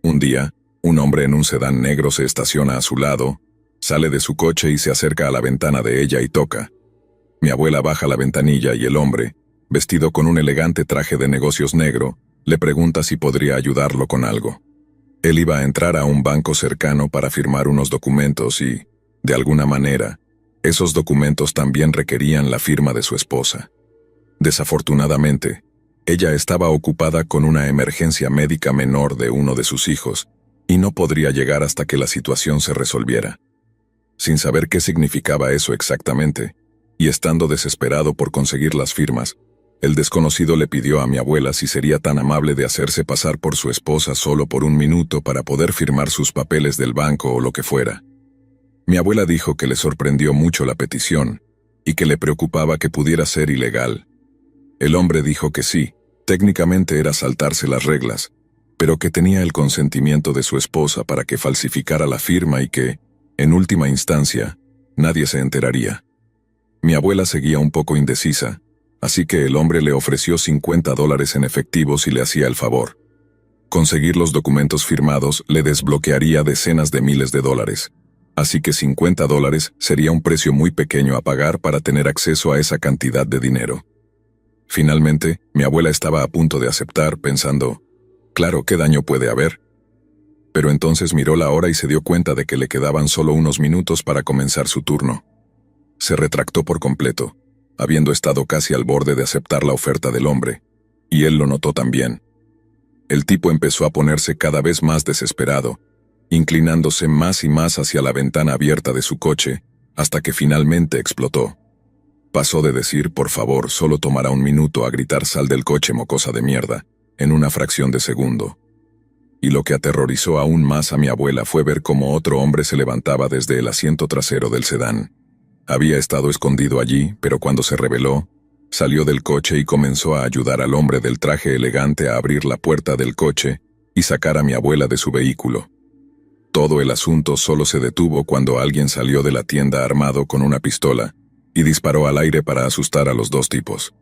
Un día, un hombre en un sedán negro se estaciona a su lado, sale de su coche y se acerca a la ventana de ella y toca. Mi abuela baja la ventanilla y el hombre, vestido con un elegante traje de negocios negro, le pregunta si podría ayudarlo con algo. Él iba a entrar a un banco cercano para firmar unos documentos y, De alguna manera, esos documentos también requerían la firma de su esposa. Desafortunadamente, ella estaba ocupada con una emergencia médica menor de uno de sus hijos y no podría llegar hasta que la situación se resolviera. Sin saber qué significaba eso exactamente, y estando desesperado por conseguir las firmas, el desconocido le pidió a mi abuela si sería tan amable de hacerse pasar por su esposa solo por un minuto para poder firmar sus papeles del banco o lo que fuera. Mi abuela dijo que le sorprendió mucho la petición y que le preocupaba que pudiera ser ilegal. El hombre dijo que sí, técnicamente era saltarse las reglas, pero que tenía el consentimiento de su esposa para que falsificara la firma y que, en última instancia, nadie se enteraría. Mi abuela seguía un poco indecisa, así que el hombre le ofreció $50 en efectivo si le hacía el favor. Conseguir los documentos firmados le desbloquearía decenas de miles de dólares, así que $50 sería un precio muy pequeño a pagar para tener acceso a esa cantidad de dinero. Finalmente, mi abuela estaba a punto de aceptar, pensando, claro, ¿qué daño puede haber? Pero entonces miró la hora y se dio cuenta de que le quedaban solo unos minutos para comenzar su turno. Se retractó por completo, habiendo estado casi al borde de aceptar la oferta del hombre, y él lo notó también. El tipo empezó a ponerse cada vez más desesperado, inclinándose más y más hacia la ventana abierta de su coche, hasta que finalmente explotó. Pasó de decir, por favor, solo tomará un minuto, a gritar, sal del coche, mocosa de mierda, en una fracción de segundo. Y lo que aterrorizó aún más a mi abuela fue ver cómo otro hombre se levantaba desde el asiento trasero del sedán. Había estado escondido allí, pero cuando se reveló, salió del coche y comenzó a ayudar al hombre del traje elegante a abrir la puerta del coche y sacar a mi abuela de su vehículo. Todo el asunto solo se detuvo cuando alguien salió de la tienda armado con una pistola y disparó al aire para asustar a los dos tipos.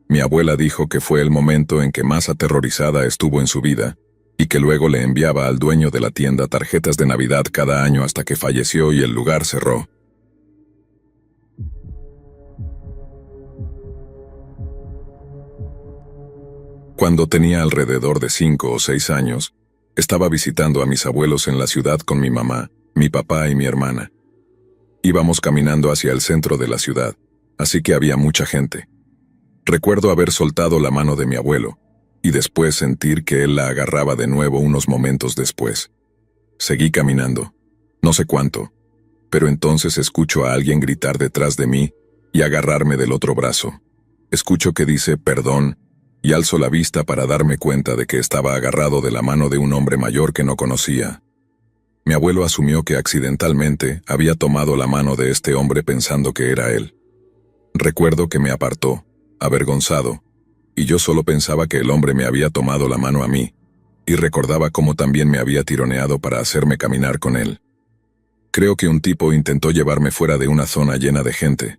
Mi abuela dijo que fue el momento en que más aterrorizada estuvo en su vida, y que luego le enviaba al dueño de la tienda tarjetas de Navidad cada año hasta que falleció y el lugar cerró. Cuando tenía alrededor de 5 o 6 años, estaba visitando a mis abuelos en la ciudad con mi mamá, mi papá y mi hermana. Íbamos caminando hacia el centro de la ciudad, así que había mucha gente. Recuerdo haber soltado la mano de mi abuelo, y después sentir que él la agarraba de nuevo unos momentos después. Seguí caminando, no sé cuánto, pero entonces escucho a alguien gritar detrás de mí y agarrarme del otro brazo. Escucho que dice perdón, y alzo la vista para darme cuenta de que estaba agarrado de la mano de un hombre mayor que no conocía. Mi abuelo asumió que accidentalmente había tomado la mano de este hombre pensando que era él. Recuerdo que me apartó, avergonzado, y yo solo pensaba que el hombre me había tomado la mano a mí, y recordaba cómo también me había tironeado para hacerme caminar con él. Creo que un tipo intentó llevarme fuera de una zona llena de gente.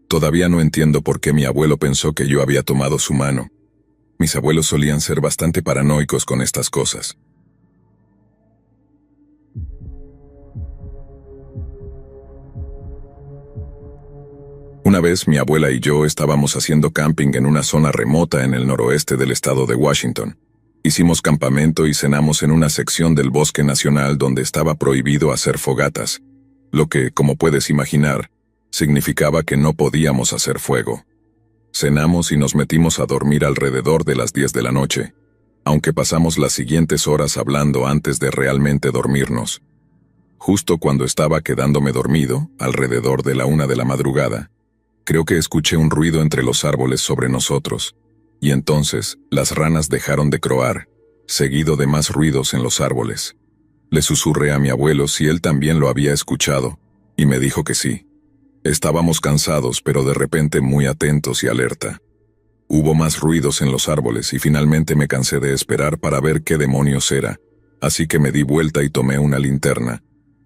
Todavía no entiendo por qué mi abuelo pensó que yo había tomado su mano. Mis abuelos solían ser bastante paranoicos con estas cosas. Una vez mi abuela y yo estábamos haciendo camping en una zona remota en el noroeste del estado de Washington. Hicimos campamento y cenamos en una sección del bosque nacional donde estaba prohibido hacer fogatas, lo que, como puedes imaginar, significaba que no podíamos hacer fuego. Cenamos y nos metimos a dormir alrededor de las 10 de la noche, aunque pasamos las siguientes horas hablando antes de realmente dormirnos. Justo cuando estaba quedándome dormido, alrededor de la 1 de la madrugada, creo que escuché un ruido entre los árboles sobre nosotros, y entonces las ranas dejaron de croar, seguido de más ruidos en los árboles. Le susurré a mi abuelo si él también lo había escuchado, y me dijo que sí. Estábamos cansados, pero de repente muy atentos y alerta. Hubo más ruidos en los árboles y finalmente me cansé de esperar para ver qué demonios era, así que me di vuelta y tomé una linterna.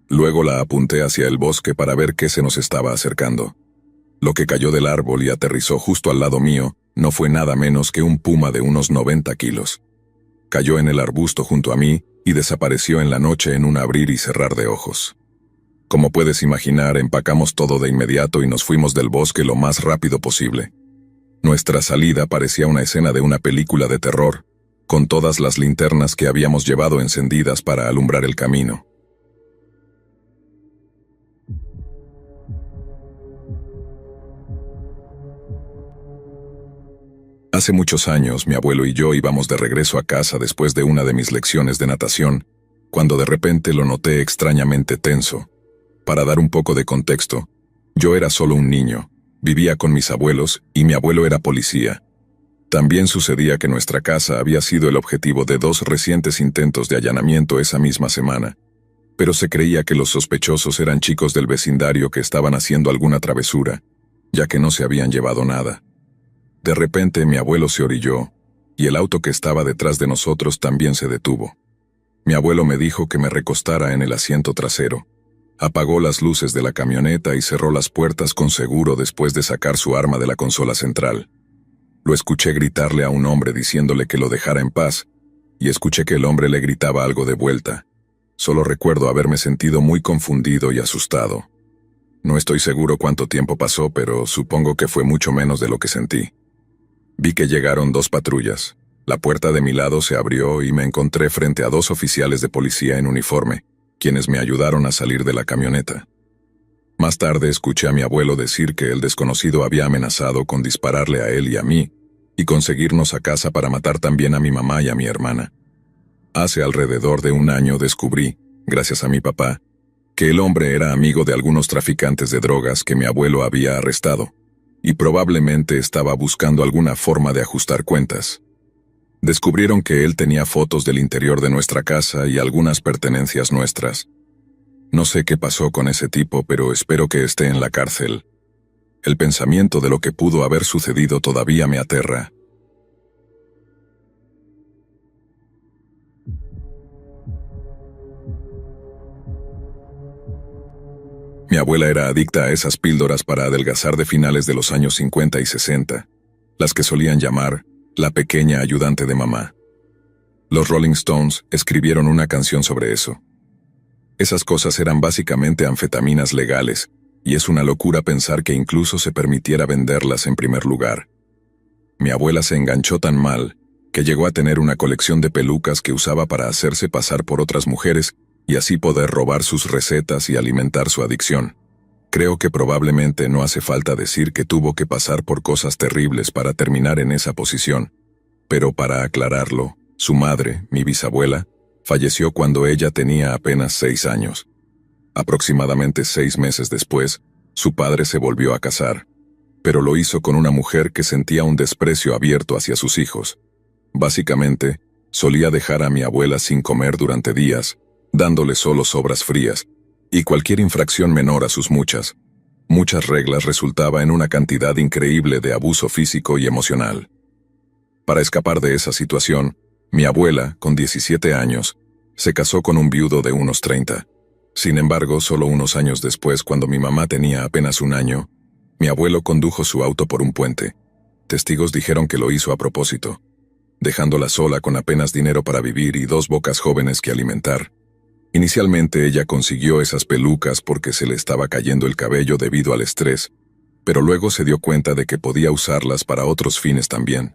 Luego la apunté hacia el bosque para ver qué se nos estaba acercando. Lo que cayó del árbol y aterrizó justo al lado mío no fue nada menos que un puma de unos 90 kilos. Cayó en el arbusto junto a mí y desapareció en la noche en un abrir y cerrar de ojos. Como puedes imaginar, empacamos todo de inmediato y nos fuimos del bosque lo más rápido posible. Nuestra salida parecía una escena de una película de terror, con todas las linternas que habíamos llevado encendidas para alumbrar el camino. Hace muchos años, mi abuelo y yo íbamos de regreso a casa después de una de mis lecciones de natación, cuando de repente lo noté extrañamente tenso. Para dar un poco de contexto, yo era solo un niño, vivía con mis abuelos y mi abuelo era policía. También sucedía que nuestra casa había sido el objetivo de 2 recientes intentos de allanamiento esa misma semana, pero se creía que los sospechosos eran chicos del vecindario que estaban haciendo alguna travesura, ya que no se habían llevado nada. De repente mi abuelo se orilló, y el auto que estaba detrás de nosotros también se detuvo. Mi abuelo me dijo que me recostara en el asiento trasero. Apagó las luces de la camioneta y cerró las puertas con seguro después de sacar su arma de la consola central. Lo escuché gritarle a un hombre diciéndole que lo dejara en paz, y escuché que el hombre le gritaba algo de vuelta. Solo recuerdo haberme sentido muy confundido y asustado. No estoy seguro cuánto tiempo pasó, pero supongo que fue mucho menos de lo que sentí. Vi que llegaron 2 patrullas. La puerta de mi lado se abrió y me encontré frente a 2 oficiales de policía en uniforme, quienes me ayudaron a salir de la camioneta. Más tarde escuché a mi abuelo decir que el desconocido había amenazado con dispararle a él y a mí, y conseguirnos a casa para matar también a mi mamá y a mi hermana. Hace alrededor de un año descubrí, gracias a mi papá, que el hombre era amigo de algunos traficantes de drogas que mi abuelo había arrestado, y probablemente estaba buscando alguna forma de ajustar cuentas. Descubrieron que él tenía fotos del interior de nuestra casa y algunas pertenencias nuestras. No sé qué pasó con ese tipo, pero espero que esté en la cárcel. El pensamiento de lo que pudo haber sucedido todavía me aterra. Mi abuela era adicta a esas píldoras para adelgazar de finales de los años 50 y 60, las que solían llamar la pequeña ayudante de mamá. Los Rolling Stones escribieron una canción sobre eso. Esas cosas eran básicamente anfetaminas legales, y es una locura pensar que incluso se permitiera venderlas en primer lugar. Mi abuela se enganchó tan mal que llegó a tener una colección de pelucas que usaba para hacerse pasar por otras mujeres y así poder robar sus recetas y alimentar su adicción. Creo que probablemente no hace falta decir que tuvo que pasar por cosas terribles para terminar en esa posición, pero para aclararlo, su madre, mi bisabuela, falleció cuando ella tenía apenas 6 años. Aproximadamente 6 meses después, su padre se volvió a casar, pero lo hizo con una mujer que sentía un desprecio abierto hacia sus hijos. Básicamente, solía dejar a mi abuela sin comer durante días, dándole solo sobras frías, y cualquier infracción menor a sus muchas reglas resultaba en una cantidad increíble de abuso físico y emocional. Para escapar de esa situación, mi abuela, con 17 años, se casó con un viudo de unos 30. Sin embargo, solo unos años después, cuando mi mamá tenía apenas 1 año, mi abuelo condujo su auto por un puente. Testigos dijeron que lo hizo a propósito, dejándola sola con apenas dinero para vivir y 2 bocas jóvenes que alimentar. Inicialmente ella consiguió esas pelucas porque se le estaba cayendo el cabello debido al estrés, pero luego se dio cuenta de que podía usarlas para otros fines también.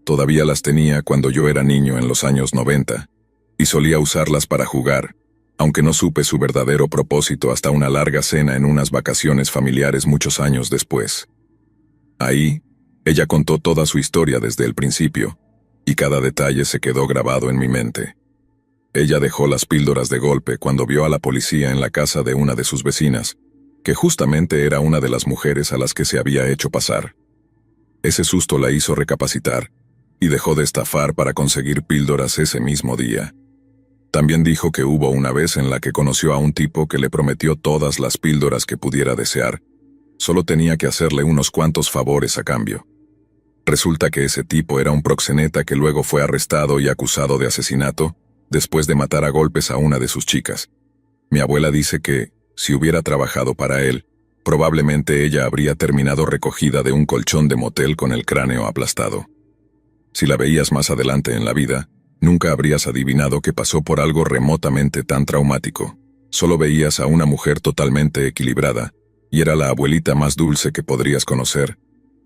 Todavía las tenía cuando yo era niño en los años 90, y solía usarlas para jugar, aunque no supe su verdadero propósito hasta una larga cena en unas vacaciones familiares muchos años después. Ahí, ella contó toda su historia desde el principio, y cada detalle se quedó grabado en mi mente. Ella dejó las píldoras de golpe cuando vio a la policía en la casa de una de sus vecinas, que justamente era una de las mujeres a las que se había hecho pasar. Ese susto la hizo recapacitar, y dejó de estafar para conseguir píldoras ese mismo día. También dijo que hubo una vez en la que conoció a un tipo que le prometió todas las píldoras que pudiera desear. Solo tenía que hacerle unos cuantos favores a cambio. Resulta que ese tipo era un proxeneta que luego fue arrestado y acusado de asesinato, después de matar a golpes a una de sus chicas. Mi abuela dice que, si hubiera trabajado para él, probablemente ella habría terminado recogida de un colchón de motel con el cráneo aplastado. Si la veías más adelante en la vida, nunca habrías adivinado que pasó por algo remotamente tan traumático. Solo veías a una mujer totalmente equilibrada, y era la abuelita más dulce que podrías conocer,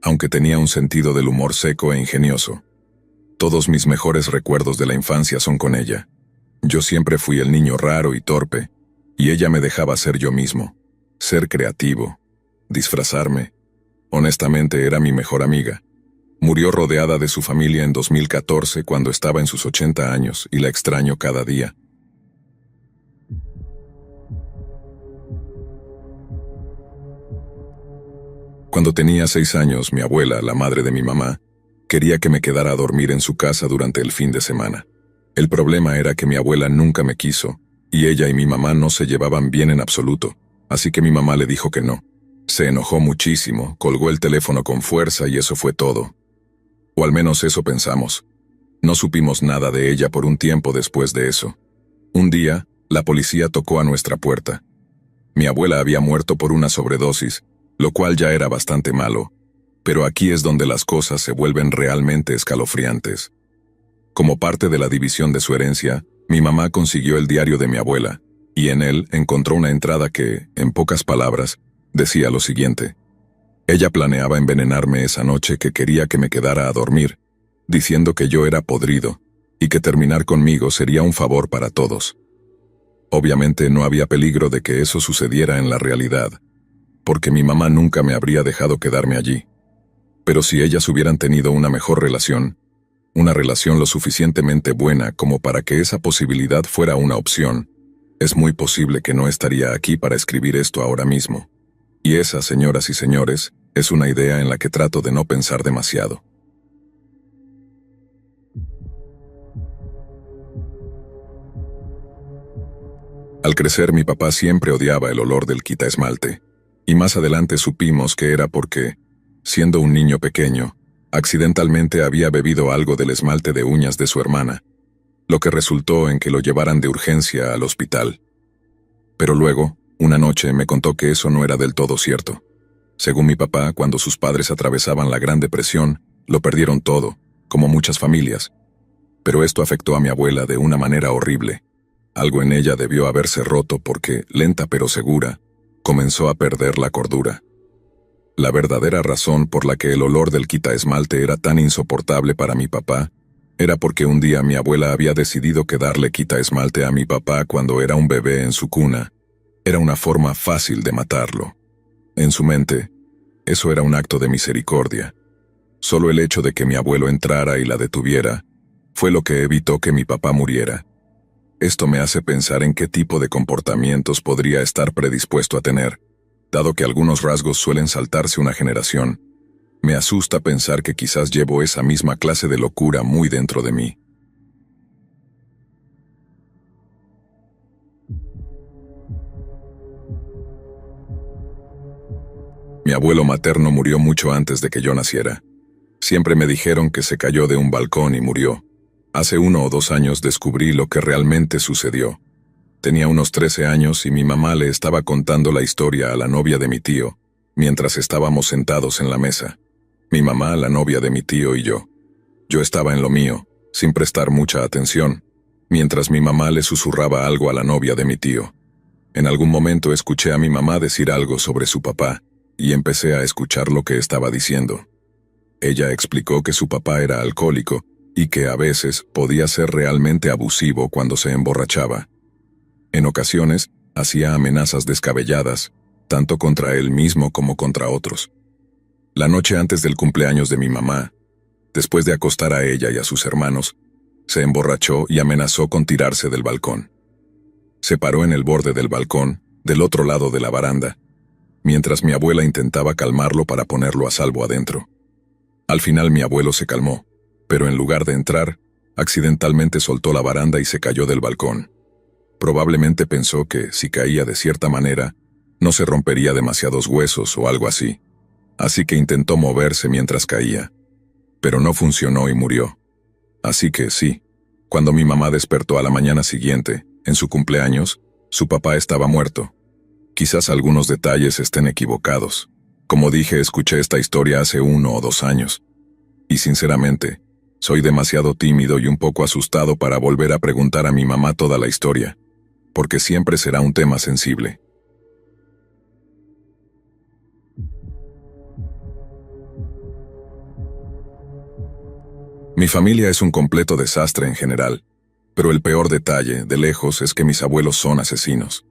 aunque tenía un sentido del humor seco e ingenioso. Todos mis mejores recuerdos de la infancia son con ella. Yo siempre fui el niño raro y torpe, y ella me dejaba ser yo mismo, ser creativo, disfrazarme. Honestamente era mi mejor amiga. Murió rodeada de su familia en 2014 cuando estaba en sus 80 años y la extraño cada día. Cuando tenía 6 años, mi abuela, la madre de mi mamá, quería que me quedara a dormir en su casa durante el fin de semana. El problema era que mi abuela nunca me quiso, y ella y mi mamá no se llevaban bien en absoluto, así que mi mamá le dijo que no. Se enojó muchísimo, colgó el teléfono con fuerza y eso fue todo. O al menos eso pensamos. No supimos nada de ella por un tiempo después de eso. Un día, la policía tocó a nuestra puerta. Mi abuela había muerto por una sobredosis, lo cual ya era bastante malo, pero aquí es donde las cosas se vuelven realmente escalofriantes. Como parte de la división de su herencia, mi mamá consiguió el diario de mi abuela, y en él encontró una entrada que, en pocas palabras, decía lo siguiente. Ella planeaba envenenarme esa noche que quería que me quedara a dormir, diciendo que yo era podrido, y que terminar conmigo sería un favor para todos. Obviamente no había peligro de que eso sucediera en la realidad, porque mi mamá nunca me habría dejado quedarme allí. Pero si ellas hubieran tenido una mejor relación, una relación lo suficientemente buena como para que esa posibilidad fuera una opción, es muy posible que no estaría aquí para escribir esto ahora mismo. Y esa, señoras y señores, es una idea en la que trato de no pensar demasiado. Al crecer, mi papá siempre odiaba el olor del quitaesmalte, y más adelante supimos que era porque, siendo un niño pequeño, accidentalmente había bebido algo del esmalte de uñas de su hermana, lo que resultó en que lo llevaran de urgencia al hospital. Pero luego, una noche me contó que eso no era del todo cierto. Según mi papá, cuando sus padres atravesaban la Gran Depresión, lo perdieron todo, como muchas familias. Pero esto afectó a mi abuela de una manera horrible. Algo en ella debió haberse roto porque, lenta pero segura, comenzó a perder la cordura. La verdadera razón por la que el olor del quitaesmalte era tan insoportable para mi papá era porque un día mi abuela había decidido que darle quitaesmalte a mi papá cuando era un bebé en su cuna era una forma fácil de matarlo. En su mente, eso era un acto de misericordia. Solo el hecho de que mi abuelo entrara y la detuviera fue lo que evitó que mi papá muriera. Esto me hace pensar en qué tipo de comportamientos podría estar predispuesto a tener, dado que algunos rasgos suelen saltarse una generación. Me asusta pensar que quizás llevo esa misma clase de locura muy dentro de mí. Mi abuelo materno murió mucho antes de que yo naciera. Siempre me dijeron que se cayó de un balcón y murió. Hace 1 o 2 años descubrí lo que realmente sucedió. Tenía unos 13 años y mi mamá le estaba contando la historia a la novia de mi tío, mientras estábamos sentados en la mesa. Mi mamá, la novia de mi tío y yo. Yo estaba en lo mío, sin prestar mucha atención, mientras mi mamá le susurraba algo a la novia de mi tío. En algún momento escuché a mi mamá decir algo sobre su papá, y empecé a escuchar lo que estaba diciendo. Ella explicó que su papá era alcohólico y que a veces podía ser realmente abusivo cuando se emborrachaba. En ocasiones, hacía amenazas descabelladas, tanto contra él mismo como contra otros. La noche antes del cumpleaños de mi mamá, después de acostar a ella y a sus hermanos, se emborrachó y amenazó con tirarse del balcón. Se paró en el borde del balcón, del otro lado de la baranda, mientras mi abuela intentaba calmarlo para ponerlo a salvo adentro. Al final mi abuelo se calmó, pero en lugar de entrar, accidentalmente soltó la baranda y se cayó del balcón. Probablemente pensó que, si caía de cierta manera, no se rompería demasiados huesos o algo así. Así que intentó moverse mientras caía. Pero no funcionó y murió. Así que sí, cuando mi mamá despertó a la mañana siguiente, en su cumpleaños, su papá estaba muerto. Quizás algunos detalles estén equivocados. Como dije, escuché esta historia hace 1 o 2 años. Y sinceramente, soy demasiado tímido y un poco asustado para volver a preguntar a mi mamá toda la historia, porque siempre será un tema sensible. Mi familia es un completo desastre en general, pero el peor detalle, de lejos, es que mis abuelos son asesinos.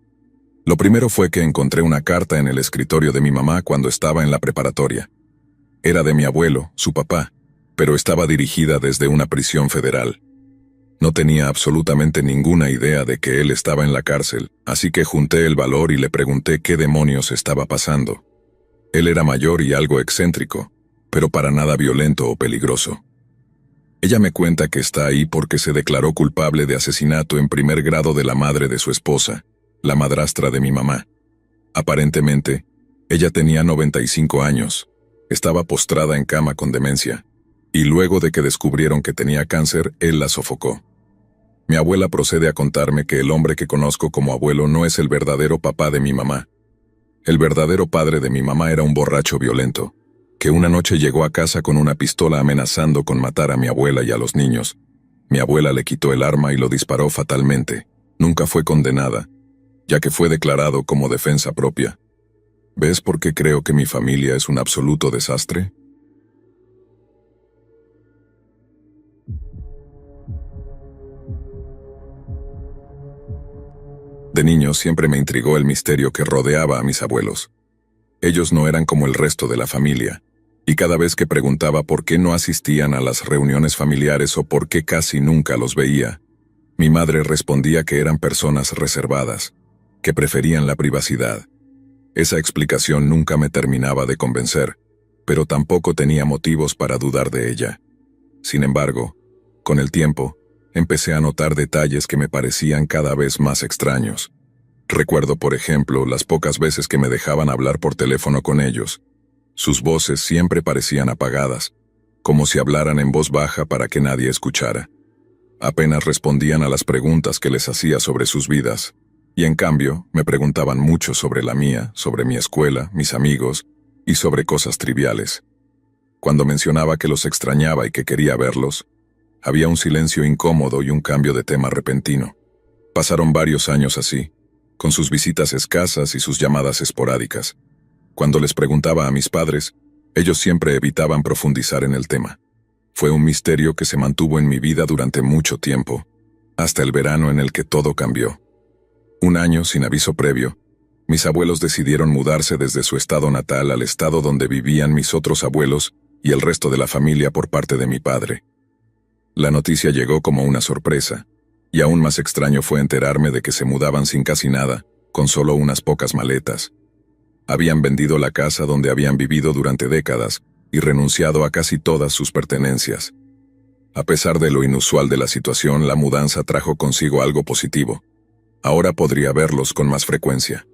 Lo primero fue que encontré una carta en el escritorio de mi mamá cuando estaba en la preparatoria. Era de mi abuelo, su papá, pero estaba dirigida desde una prisión federal. No tenía absolutamente ninguna idea de que él estaba en la cárcel, así que junté el valor y le pregunté qué demonios estaba pasando. Él era mayor y algo excéntrico, pero para nada violento o peligroso. Ella me cuenta que está ahí porque se declaró culpable de asesinato en primer grado de la madre de su esposa, la madrastra de mi mamá. Aparentemente, ella tenía 95 años, estaba postrada en cama con demencia, y luego de que descubrieron que tenía cáncer, él la sofocó. Mi abuela procede a contarme que el hombre que conozco como abuelo no es el verdadero papá de mi mamá. El verdadero padre de mi mamá era un borracho violento, que una noche llegó a casa con una pistola amenazando con matar a mi abuela y a los niños. Mi abuela le quitó el arma y lo disparó fatalmente. Nunca fue condenada, ya que fue declarado como defensa propia. ¿Ves por qué creo que mi familia es un absoluto desastre? De niño siempre me intrigó el misterio que rodeaba a mis abuelos. Ellos no eran como el resto de la familia, y cada vez que preguntaba por qué no asistían a las reuniones familiares o por qué casi nunca los veía, mi madre respondía que eran personas reservadas, que preferían la privacidad. Esa explicación nunca me terminaba de convencer, pero tampoco tenía motivos para dudar de ella. Sin embargo, con el tiempo, empecé a notar detalles que me parecían cada vez más extraños. Recuerdo, por ejemplo, las pocas veces que me dejaban hablar por teléfono con ellos. Sus voces siempre parecían apagadas, como si hablaran en voz baja para que nadie escuchara. Apenas respondían a las preguntas que les hacía sobre sus vidas, y en cambio me preguntaban mucho sobre la mía, sobre mi escuela, mis amigos, y sobre cosas triviales. Cuando mencionaba que los extrañaba y que quería verlos, había un silencio incómodo y un cambio de tema repentino. Pasaron varios años así, con sus visitas escasas y sus llamadas esporádicas. Cuando les preguntaba a mis padres, ellos siempre evitaban profundizar en el tema. Fue un misterio que se mantuvo en mi vida durante mucho tiempo, hasta el verano en el que todo cambió. Un año sin aviso previo, mis abuelos decidieron mudarse desde su estado natal al estado donde vivían mis otros abuelos y el resto de la familia por parte de mi padre. La noticia llegó como una sorpresa, y aún más extraño fue enterarme de que se mudaban sin casi nada, con solo unas pocas maletas. Habían vendido la casa donde habían vivido durante décadas y renunciado a casi todas sus pertenencias. A pesar de lo inusual de la situación, la mudanza trajo consigo algo positivo. Ahora podría verlos con más frecuencia.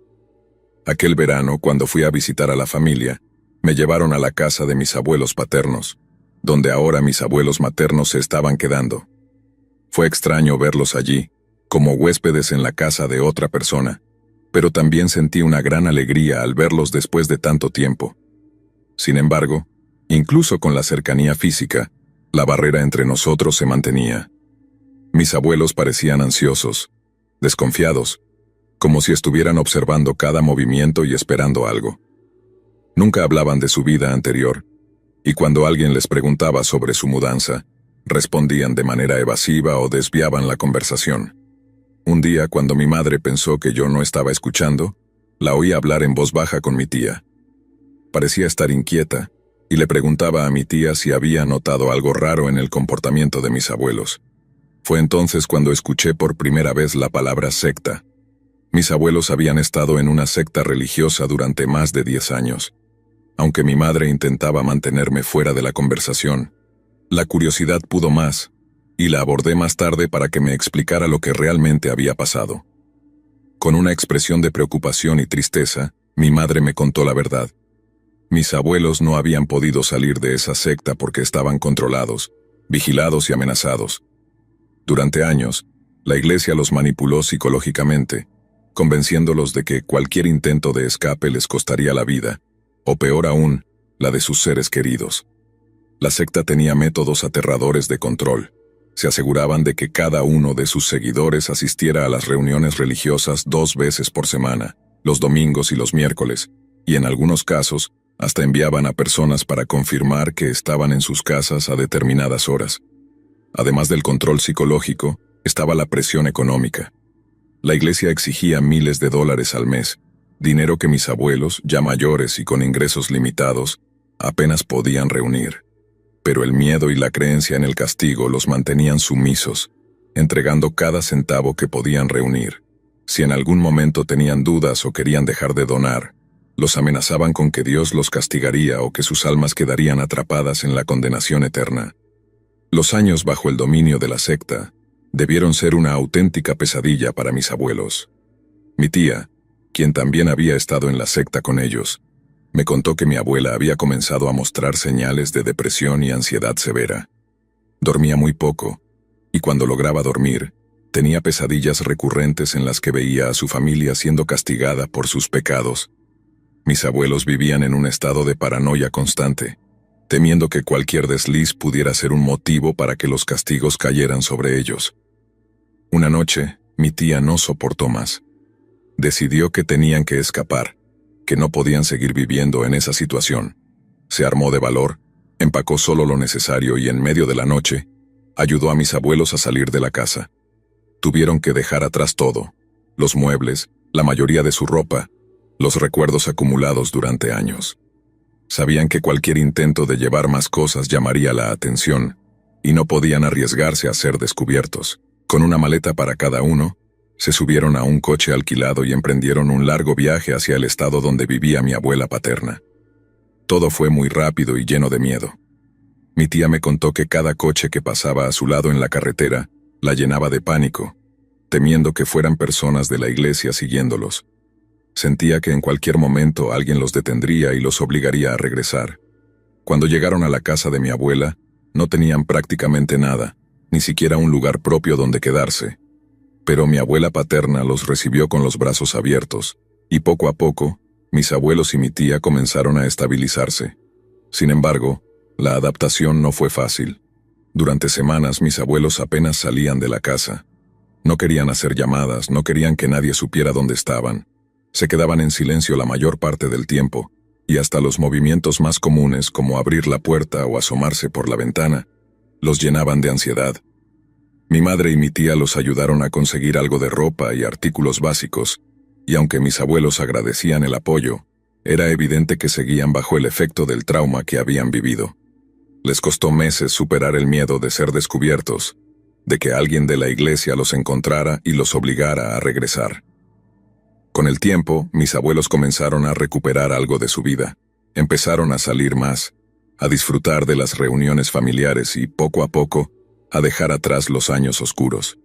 Aquel verano, cuando fui a visitar a la familia, me llevaron a la casa de mis abuelos paternos, donde ahora mis abuelos maternos se estaban quedando. Fue extraño verlos allí, como huéspedes en la casa de otra persona, pero también sentí una gran alegría al verlos después de tanto tiempo. Sin embargo, incluso con la cercanía física, la barrera entre nosotros se mantenía. Mis abuelos parecían ansiosos, desconfiados, como si estuvieran observando cada movimiento y esperando algo. Nunca hablaban de su vida anterior, y cuando alguien les preguntaba sobre su mudanza, respondían de manera evasiva o desviaban la conversación. Un día, cuando mi madre pensó que yo no estaba escuchando, la oí hablar en voz baja con mi tía. Parecía estar inquieta, y le preguntaba a mi tía si había notado algo raro en el comportamiento de mis abuelos. Fue entonces cuando escuché por primera vez la palabra secta. Mis abuelos habían estado en una secta religiosa durante más de 10 años. Aunque mi madre intentaba mantenerme fuera de la conversación, la curiosidad pudo más, y la abordé más tarde para que me explicara lo que realmente había pasado. Con una expresión de preocupación y tristeza, mi madre me contó la verdad. Mis abuelos no habían podido salir de esa secta porque estaban controlados, vigilados y amenazados. Durante años, la iglesia los manipuló psicológicamente, convenciéndolos de que cualquier intento de escape les costaría la vida, o peor aún, la de sus seres queridos. La secta tenía métodos aterradores de control. Se aseguraban de que cada uno de sus seguidores asistiera a las reuniones religiosas 2 veces por semana, los domingos y los miércoles, y en algunos casos, hasta enviaban a personas para confirmar que estaban en sus casas a determinadas horas. Además del control psicológico, estaba la presión económica. La iglesia exigía miles de dólares al mes, dinero que mis abuelos, ya mayores y con ingresos limitados, apenas podían reunir. pero el miedo y la creencia en el castigo los mantenían sumisos, entregando cada centavo que podían reunir. Si en algún momento tenían dudas o querían dejar de donar, los amenazaban con que Dios los castigaría o que sus almas quedarían atrapadas en la condenación eterna. Los años bajo el dominio de la secta debieron ser una auténtica pesadilla para mis abuelos. Mi tía, quien también había estado en la secta con ellos, me contó que mi abuela había comenzado a mostrar señales de depresión y ansiedad severa. Dormía muy poco, y cuando lograba dormir, tenía pesadillas recurrentes en las que veía a su familia siendo castigada por sus pecados. Mis abuelos vivían en un estado de paranoia constante, temiendo que cualquier desliz pudiera ser un motivo para que los castigos cayeran sobre ellos. Una noche, mi tía no soportó más. Decidió que tenían que escapar, que no podían seguir viviendo en esa situación. Se armó de valor, empacó solo lo necesario y en medio de la noche, ayudó a mis abuelos a salir de la casa. Tuvieron que dejar atrás todo, los muebles, la mayoría de su ropa, los recuerdos acumulados durante años. Sabían que cualquier intento de llevar más cosas llamaría la atención, y no podían arriesgarse a ser descubiertos. Con una maleta para cada uno, se subieron a un coche alquilado y emprendieron un largo viaje hacia el estado donde vivía mi abuela paterna. Todo fue muy rápido y lleno de miedo. Mi tía me contó que cada coche que pasaba a su lado en la carretera la llenaba de pánico, temiendo que fueran personas de la iglesia siguiéndolos. Sentía que en cualquier momento alguien los detendría y los obligaría a regresar. Cuando llegaron a la casa de mi abuela, no tenían prácticamente nada, ni siquiera un lugar propio donde quedarse. Pero mi abuela paterna los recibió con los brazos abiertos, y poco a poco, mis abuelos y mi tía comenzaron a estabilizarse. Sin embargo, la adaptación no fue fácil. Durante semanas mis abuelos apenas salían de la casa. No querían hacer llamadas, no querían que nadie supiera dónde estaban. Se quedaban en silencio la mayor parte del tiempo, y hasta los movimientos más comunes como abrir la puerta o asomarse por la ventana, los llenaban de ansiedad. Mi madre y mi tía los ayudaron a conseguir algo de ropa y artículos básicos, y aunque mis abuelos agradecían el apoyo, era evidente que seguían bajo el efecto del trauma que habían vivido. Les costó meses superar el miedo de ser descubiertos, de que alguien de la iglesia los encontrara y los obligara a regresar. Con el tiempo, mis abuelos comenzaron a recuperar algo de su vida, empezaron a salir más, a disfrutar de las reuniones familiares y, poco a poco, a dejar atrás los años oscuros.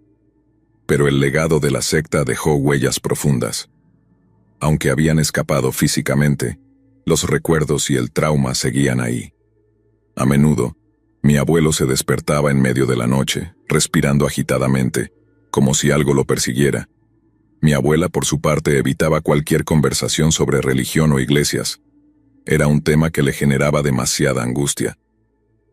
Pero el legado de la secta dejó huellas profundas. Aunque habían escapado físicamente, los recuerdos y el trauma seguían ahí. A menudo, mi abuelo se despertaba en medio de la noche, respirando agitadamente, como si algo lo persiguiera. Mi abuela, por su parte, evitaba cualquier conversación sobre religión o iglesias. Era un tema que le generaba demasiada angustia.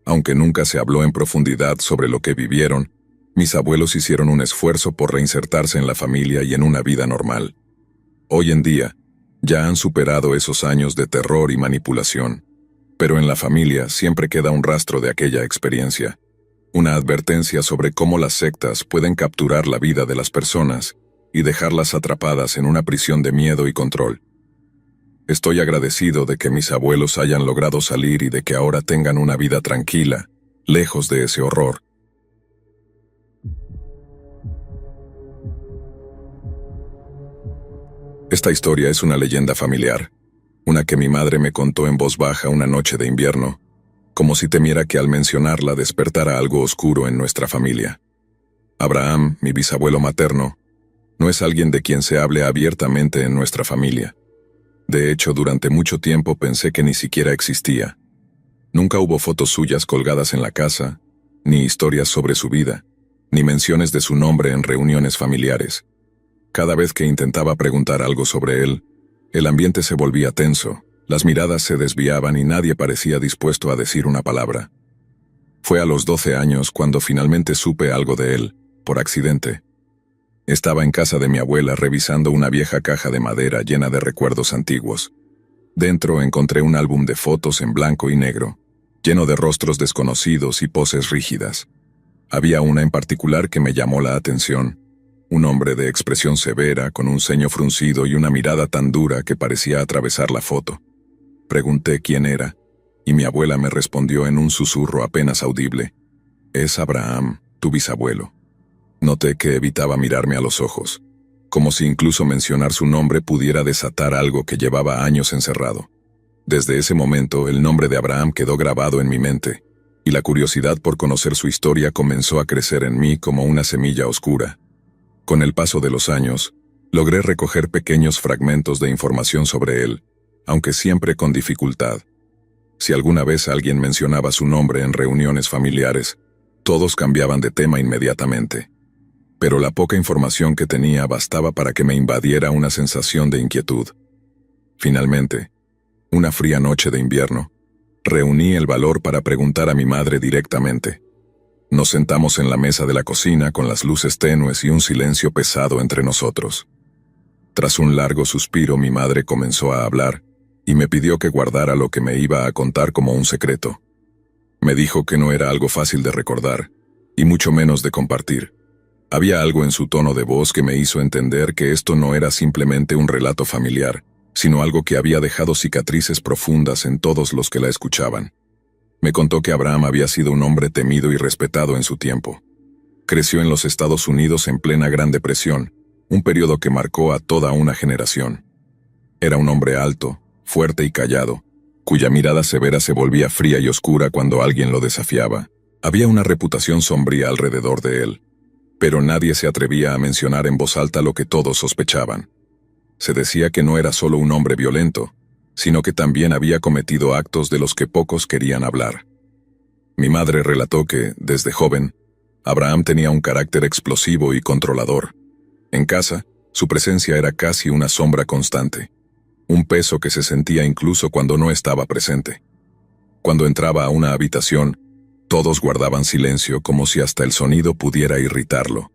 Aunque nunca se habló en profundidad sobre lo que vivieron, mis abuelos hicieron un esfuerzo por reinsertarse en la familia y en una vida normal. Hoy en día, ya han superado esos años de terror y manipulación, pero en la familia siempre queda un rastro de aquella experiencia, una advertencia sobre cómo las sectas pueden capturar la vida de las personas y dejarlas atrapadas en una prisión de miedo y control. Estoy agradecido de que mis abuelos hayan logrado salir y de que ahora tengan una vida tranquila, lejos de ese horror. Esta historia es una leyenda familiar, una que mi madre me contó en voz baja una noche de invierno, como si temiera que al mencionarla despertara algo oscuro en nuestra familia. Abraham, mi bisabuelo materno, no es alguien de quien se hable abiertamente en nuestra familia. De hecho, durante mucho tiempo pensé que ni siquiera existía. Nunca hubo fotos suyas colgadas en la casa, ni historias sobre su vida, ni menciones de su nombre en reuniones familiares. Cada vez que intentaba preguntar algo sobre él, el ambiente se volvía tenso, las miradas se desviaban y nadie parecía dispuesto a decir una palabra. Fue a los 12 años cuando finalmente supe algo de él, por accidente. Estaba en casa de mi abuela revisando una vieja caja de madera llena de recuerdos antiguos. Dentro encontré un álbum de fotos en blanco y negro, lleno de rostros desconocidos y poses rígidas. Había una en particular que me llamó la atención, un hombre de expresión severa, con un ceño fruncido y una mirada tan dura que parecía atravesar la foto. Pregunté quién era, y mi abuela me respondió en un susurro apenas audible: «Es Abraham, tu bisabuelo». Noté que evitaba mirarme a los ojos, como si incluso mencionar su nombre pudiera desatar algo que llevaba años encerrado. Desde ese momento, el nombre de Abraham quedó grabado en mi mente, y la curiosidad por conocer su historia comenzó a crecer en mí como una semilla oscura. Con el paso de los años, logré recoger pequeños fragmentos de información sobre él, aunque siempre con dificultad. Si alguna vez alguien mencionaba su nombre en reuniones familiares, todos cambiaban de tema inmediatamente. Pero la poca información que tenía bastaba para que me invadiera una sensación de inquietud. Finalmente, una fría noche de invierno, reuní el valor para preguntar a mi madre directamente. Nos sentamos en la mesa de la cocina con las luces tenues y un silencio pesado entre nosotros. Tras un largo suspiro, mi madre comenzó a hablar y me pidió que guardara lo que me iba a contar como un secreto. Me dijo que no era algo fácil de recordar, y mucho menos de compartir. Había algo en su tono de voz que me hizo entender que esto no era simplemente un relato familiar, sino algo que había dejado cicatrices profundas en todos los que la escuchaban. Me contó que Abraham había sido un hombre temido y respetado en su tiempo. Creció en los Estados Unidos en plena Gran Depresión, un periodo que marcó a toda una generación. Era un hombre alto, fuerte y callado, cuya mirada severa se volvía fría y oscura cuando alguien lo desafiaba. Había una reputación sombría alrededor de él, pero nadie se atrevía a mencionar en voz alta lo que todos sospechaban. Se decía que no era solo un hombre violento, sino que también había cometido actos de los que pocos querían hablar. Mi madre relató que, desde joven, Abraham tenía un carácter explosivo y controlador. En casa, su presencia era casi una sombra constante, un peso que se sentía incluso cuando no estaba presente. Cuando entraba a una habitación, todos guardaban silencio como si hasta el sonido pudiera irritarlo.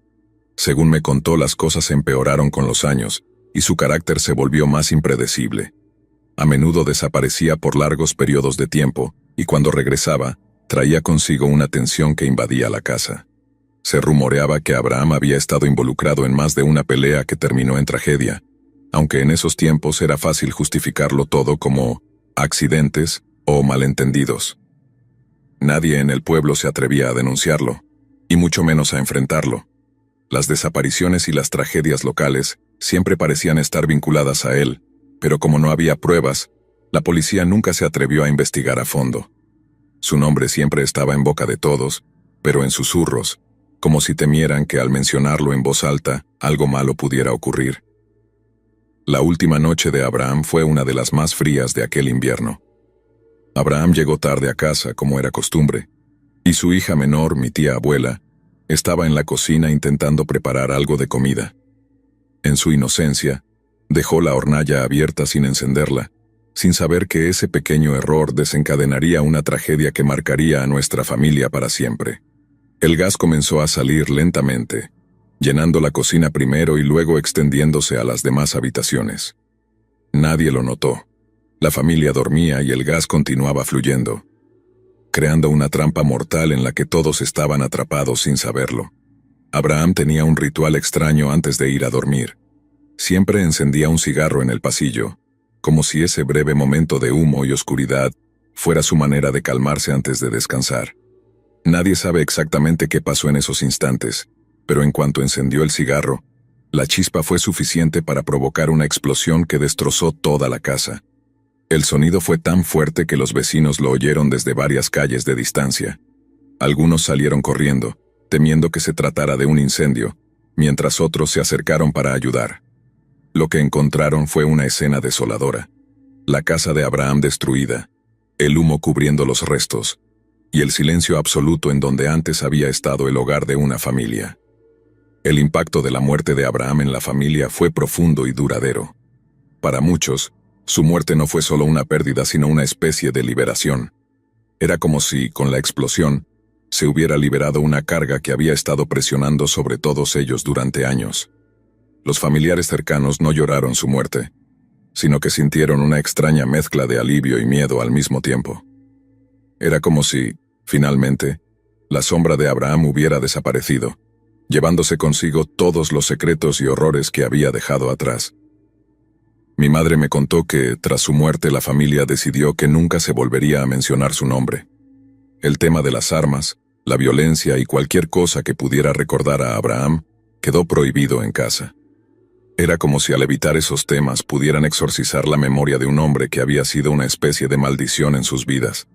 Según me contó, las cosas empeoraron con los años, y su carácter se volvió más impredecible. A menudo desaparecía por largos periodos de tiempo, y cuando regresaba, traía consigo una tensión que invadía la casa. Se rumoreaba que Abraham había estado involucrado en más de una pelea que terminó en tragedia, aunque en esos tiempos era fácil justificarlo todo como accidentes o malentendidos. Nadie en el pueblo se atrevía a denunciarlo, y mucho menos a enfrentarlo. Las desapariciones y las tragedias locales siempre parecían estar vinculadas a él, pero como no había pruebas, la policía nunca se atrevió a investigar a fondo. Su nombre siempre estaba en boca de todos, pero en susurros, como si temieran que al mencionarlo en voz alta, algo malo pudiera ocurrir. La última noche de Abraham fue una de las más frías de aquel invierno. Abraham llegó tarde a casa, como era costumbre, y su hija menor, mi tía abuela, estaba en la cocina intentando preparar algo de comida. En su inocencia, dejó la hornalla abierta sin encenderla, sin saber que ese pequeño error desencadenaría una tragedia que marcaría a nuestra familia para siempre. El gas comenzó a salir lentamente, llenando la cocina primero y luego extendiéndose a las demás habitaciones. Nadie lo notó. La familia dormía y el gas continuaba fluyendo, creando una trampa mortal en la que todos estaban atrapados sin saberlo. Abraham tenía un ritual extraño antes de ir a dormir. Siempre encendía un cigarro en el pasillo, como si ese breve momento de humo y oscuridad fuera su manera de calmarse antes de descansar. Nadie sabe exactamente qué pasó en esos instantes, pero en cuanto encendió el cigarro, la chispa fue suficiente para provocar una explosión que destrozó toda la casa. El sonido fue tan fuerte que los vecinos lo oyeron desde varias calles de distancia. Algunos salieron corriendo, temiendo que se tratara de un incendio, mientras otros se acercaron para ayudar. Lo que encontraron fue una escena desoladora. La casa de Abraham destruida, el humo cubriendo los restos, y el silencio absoluto en donde antes había estado el hogar de una familia. El impacto de la muerte de Abraham en la familia fue profundo y duradero. Para muchos, su muerte no fue solo una pérdida, sino una especie de liberación. Era como si, con la explosión, se hubiera liberado una carga que había estado presionando sobre todos ellos durante años. Los familiares cercanos no lloraron su muerte, sino que sintieron una extraña mezcla de alivio y miedo al mismo tiempo. Era como si, finalmente, la sombra de Abraham hubiera desaparecido, llevándose consigo todos los secretos y horrores que había dejado atrás. Mi madre me contó que, tras su muerte, la familia decidió que nunca se volvería a mencionar su nombre. El tema de las armas, la violencia y cualquier cosa que pudiera recordar a Abraham quedó prohibido en casa. Era como si al evitar esos temas pudieran exorcizar la memoria de un hombre que había sido una especie de maldición en sus vidas.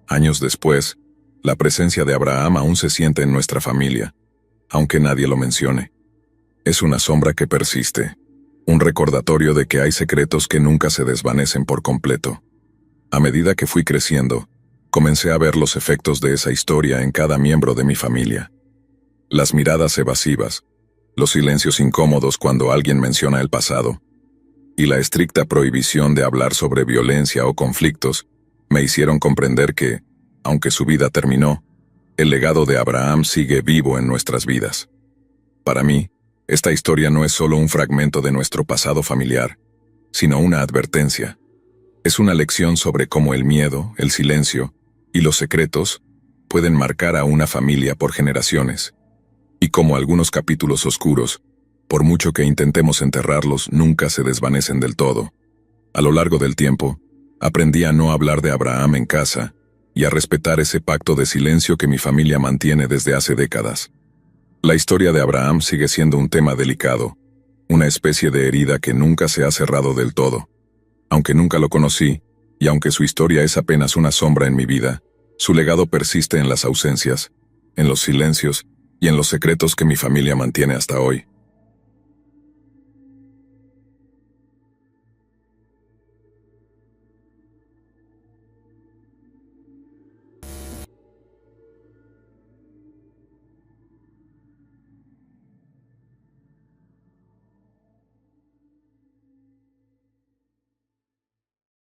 Años después, la presencia de Abraham aún se siente en nuestra familia, aunque nadie lo mencione. Es una sombra que persiste, un recordatorio de que hay secretos que nunca se desvanecen por completo. A medida que fui creciendo, comencé a ver los efectos de esa historia en cada miembro de mi familia. Las miradas evasivas, los silencios incómodos cuando alguien menciona el pasado, y la estricta prohibición de hablar sobre violencia o conflictos me hicieron comprender que, aunque su vida terminó, el legado de Abraham sigue vivo en nuestras vidas. Para mí, esta historia no es solo un fragmento de nuestro pasado familiar, sino una advertencia. Es una lección sobre cómo el miedo, el silencio y los secretos pueden marcar a una familia por generaciones, y cómo algunos capítulos oscuros, por mucho que intentemos enterrarlos, nunca se desvanecen del todo. A lo largo del tiempo, aprendí a no hablar de Abraham en casa y a respetar ese pacto de silencio que mi familia mantiene desde hace décadas. La historia de Abraham sigue siendo un tema delicado, una especie de herida que nunca se ha cerrado del todo. Aunque nunca lo conocí, y aunque su historia es apenas una sombra en mi vida, su legado persiste en las ausencias, en los silencios y en los secretos que mi familia mantiene hasta hoy.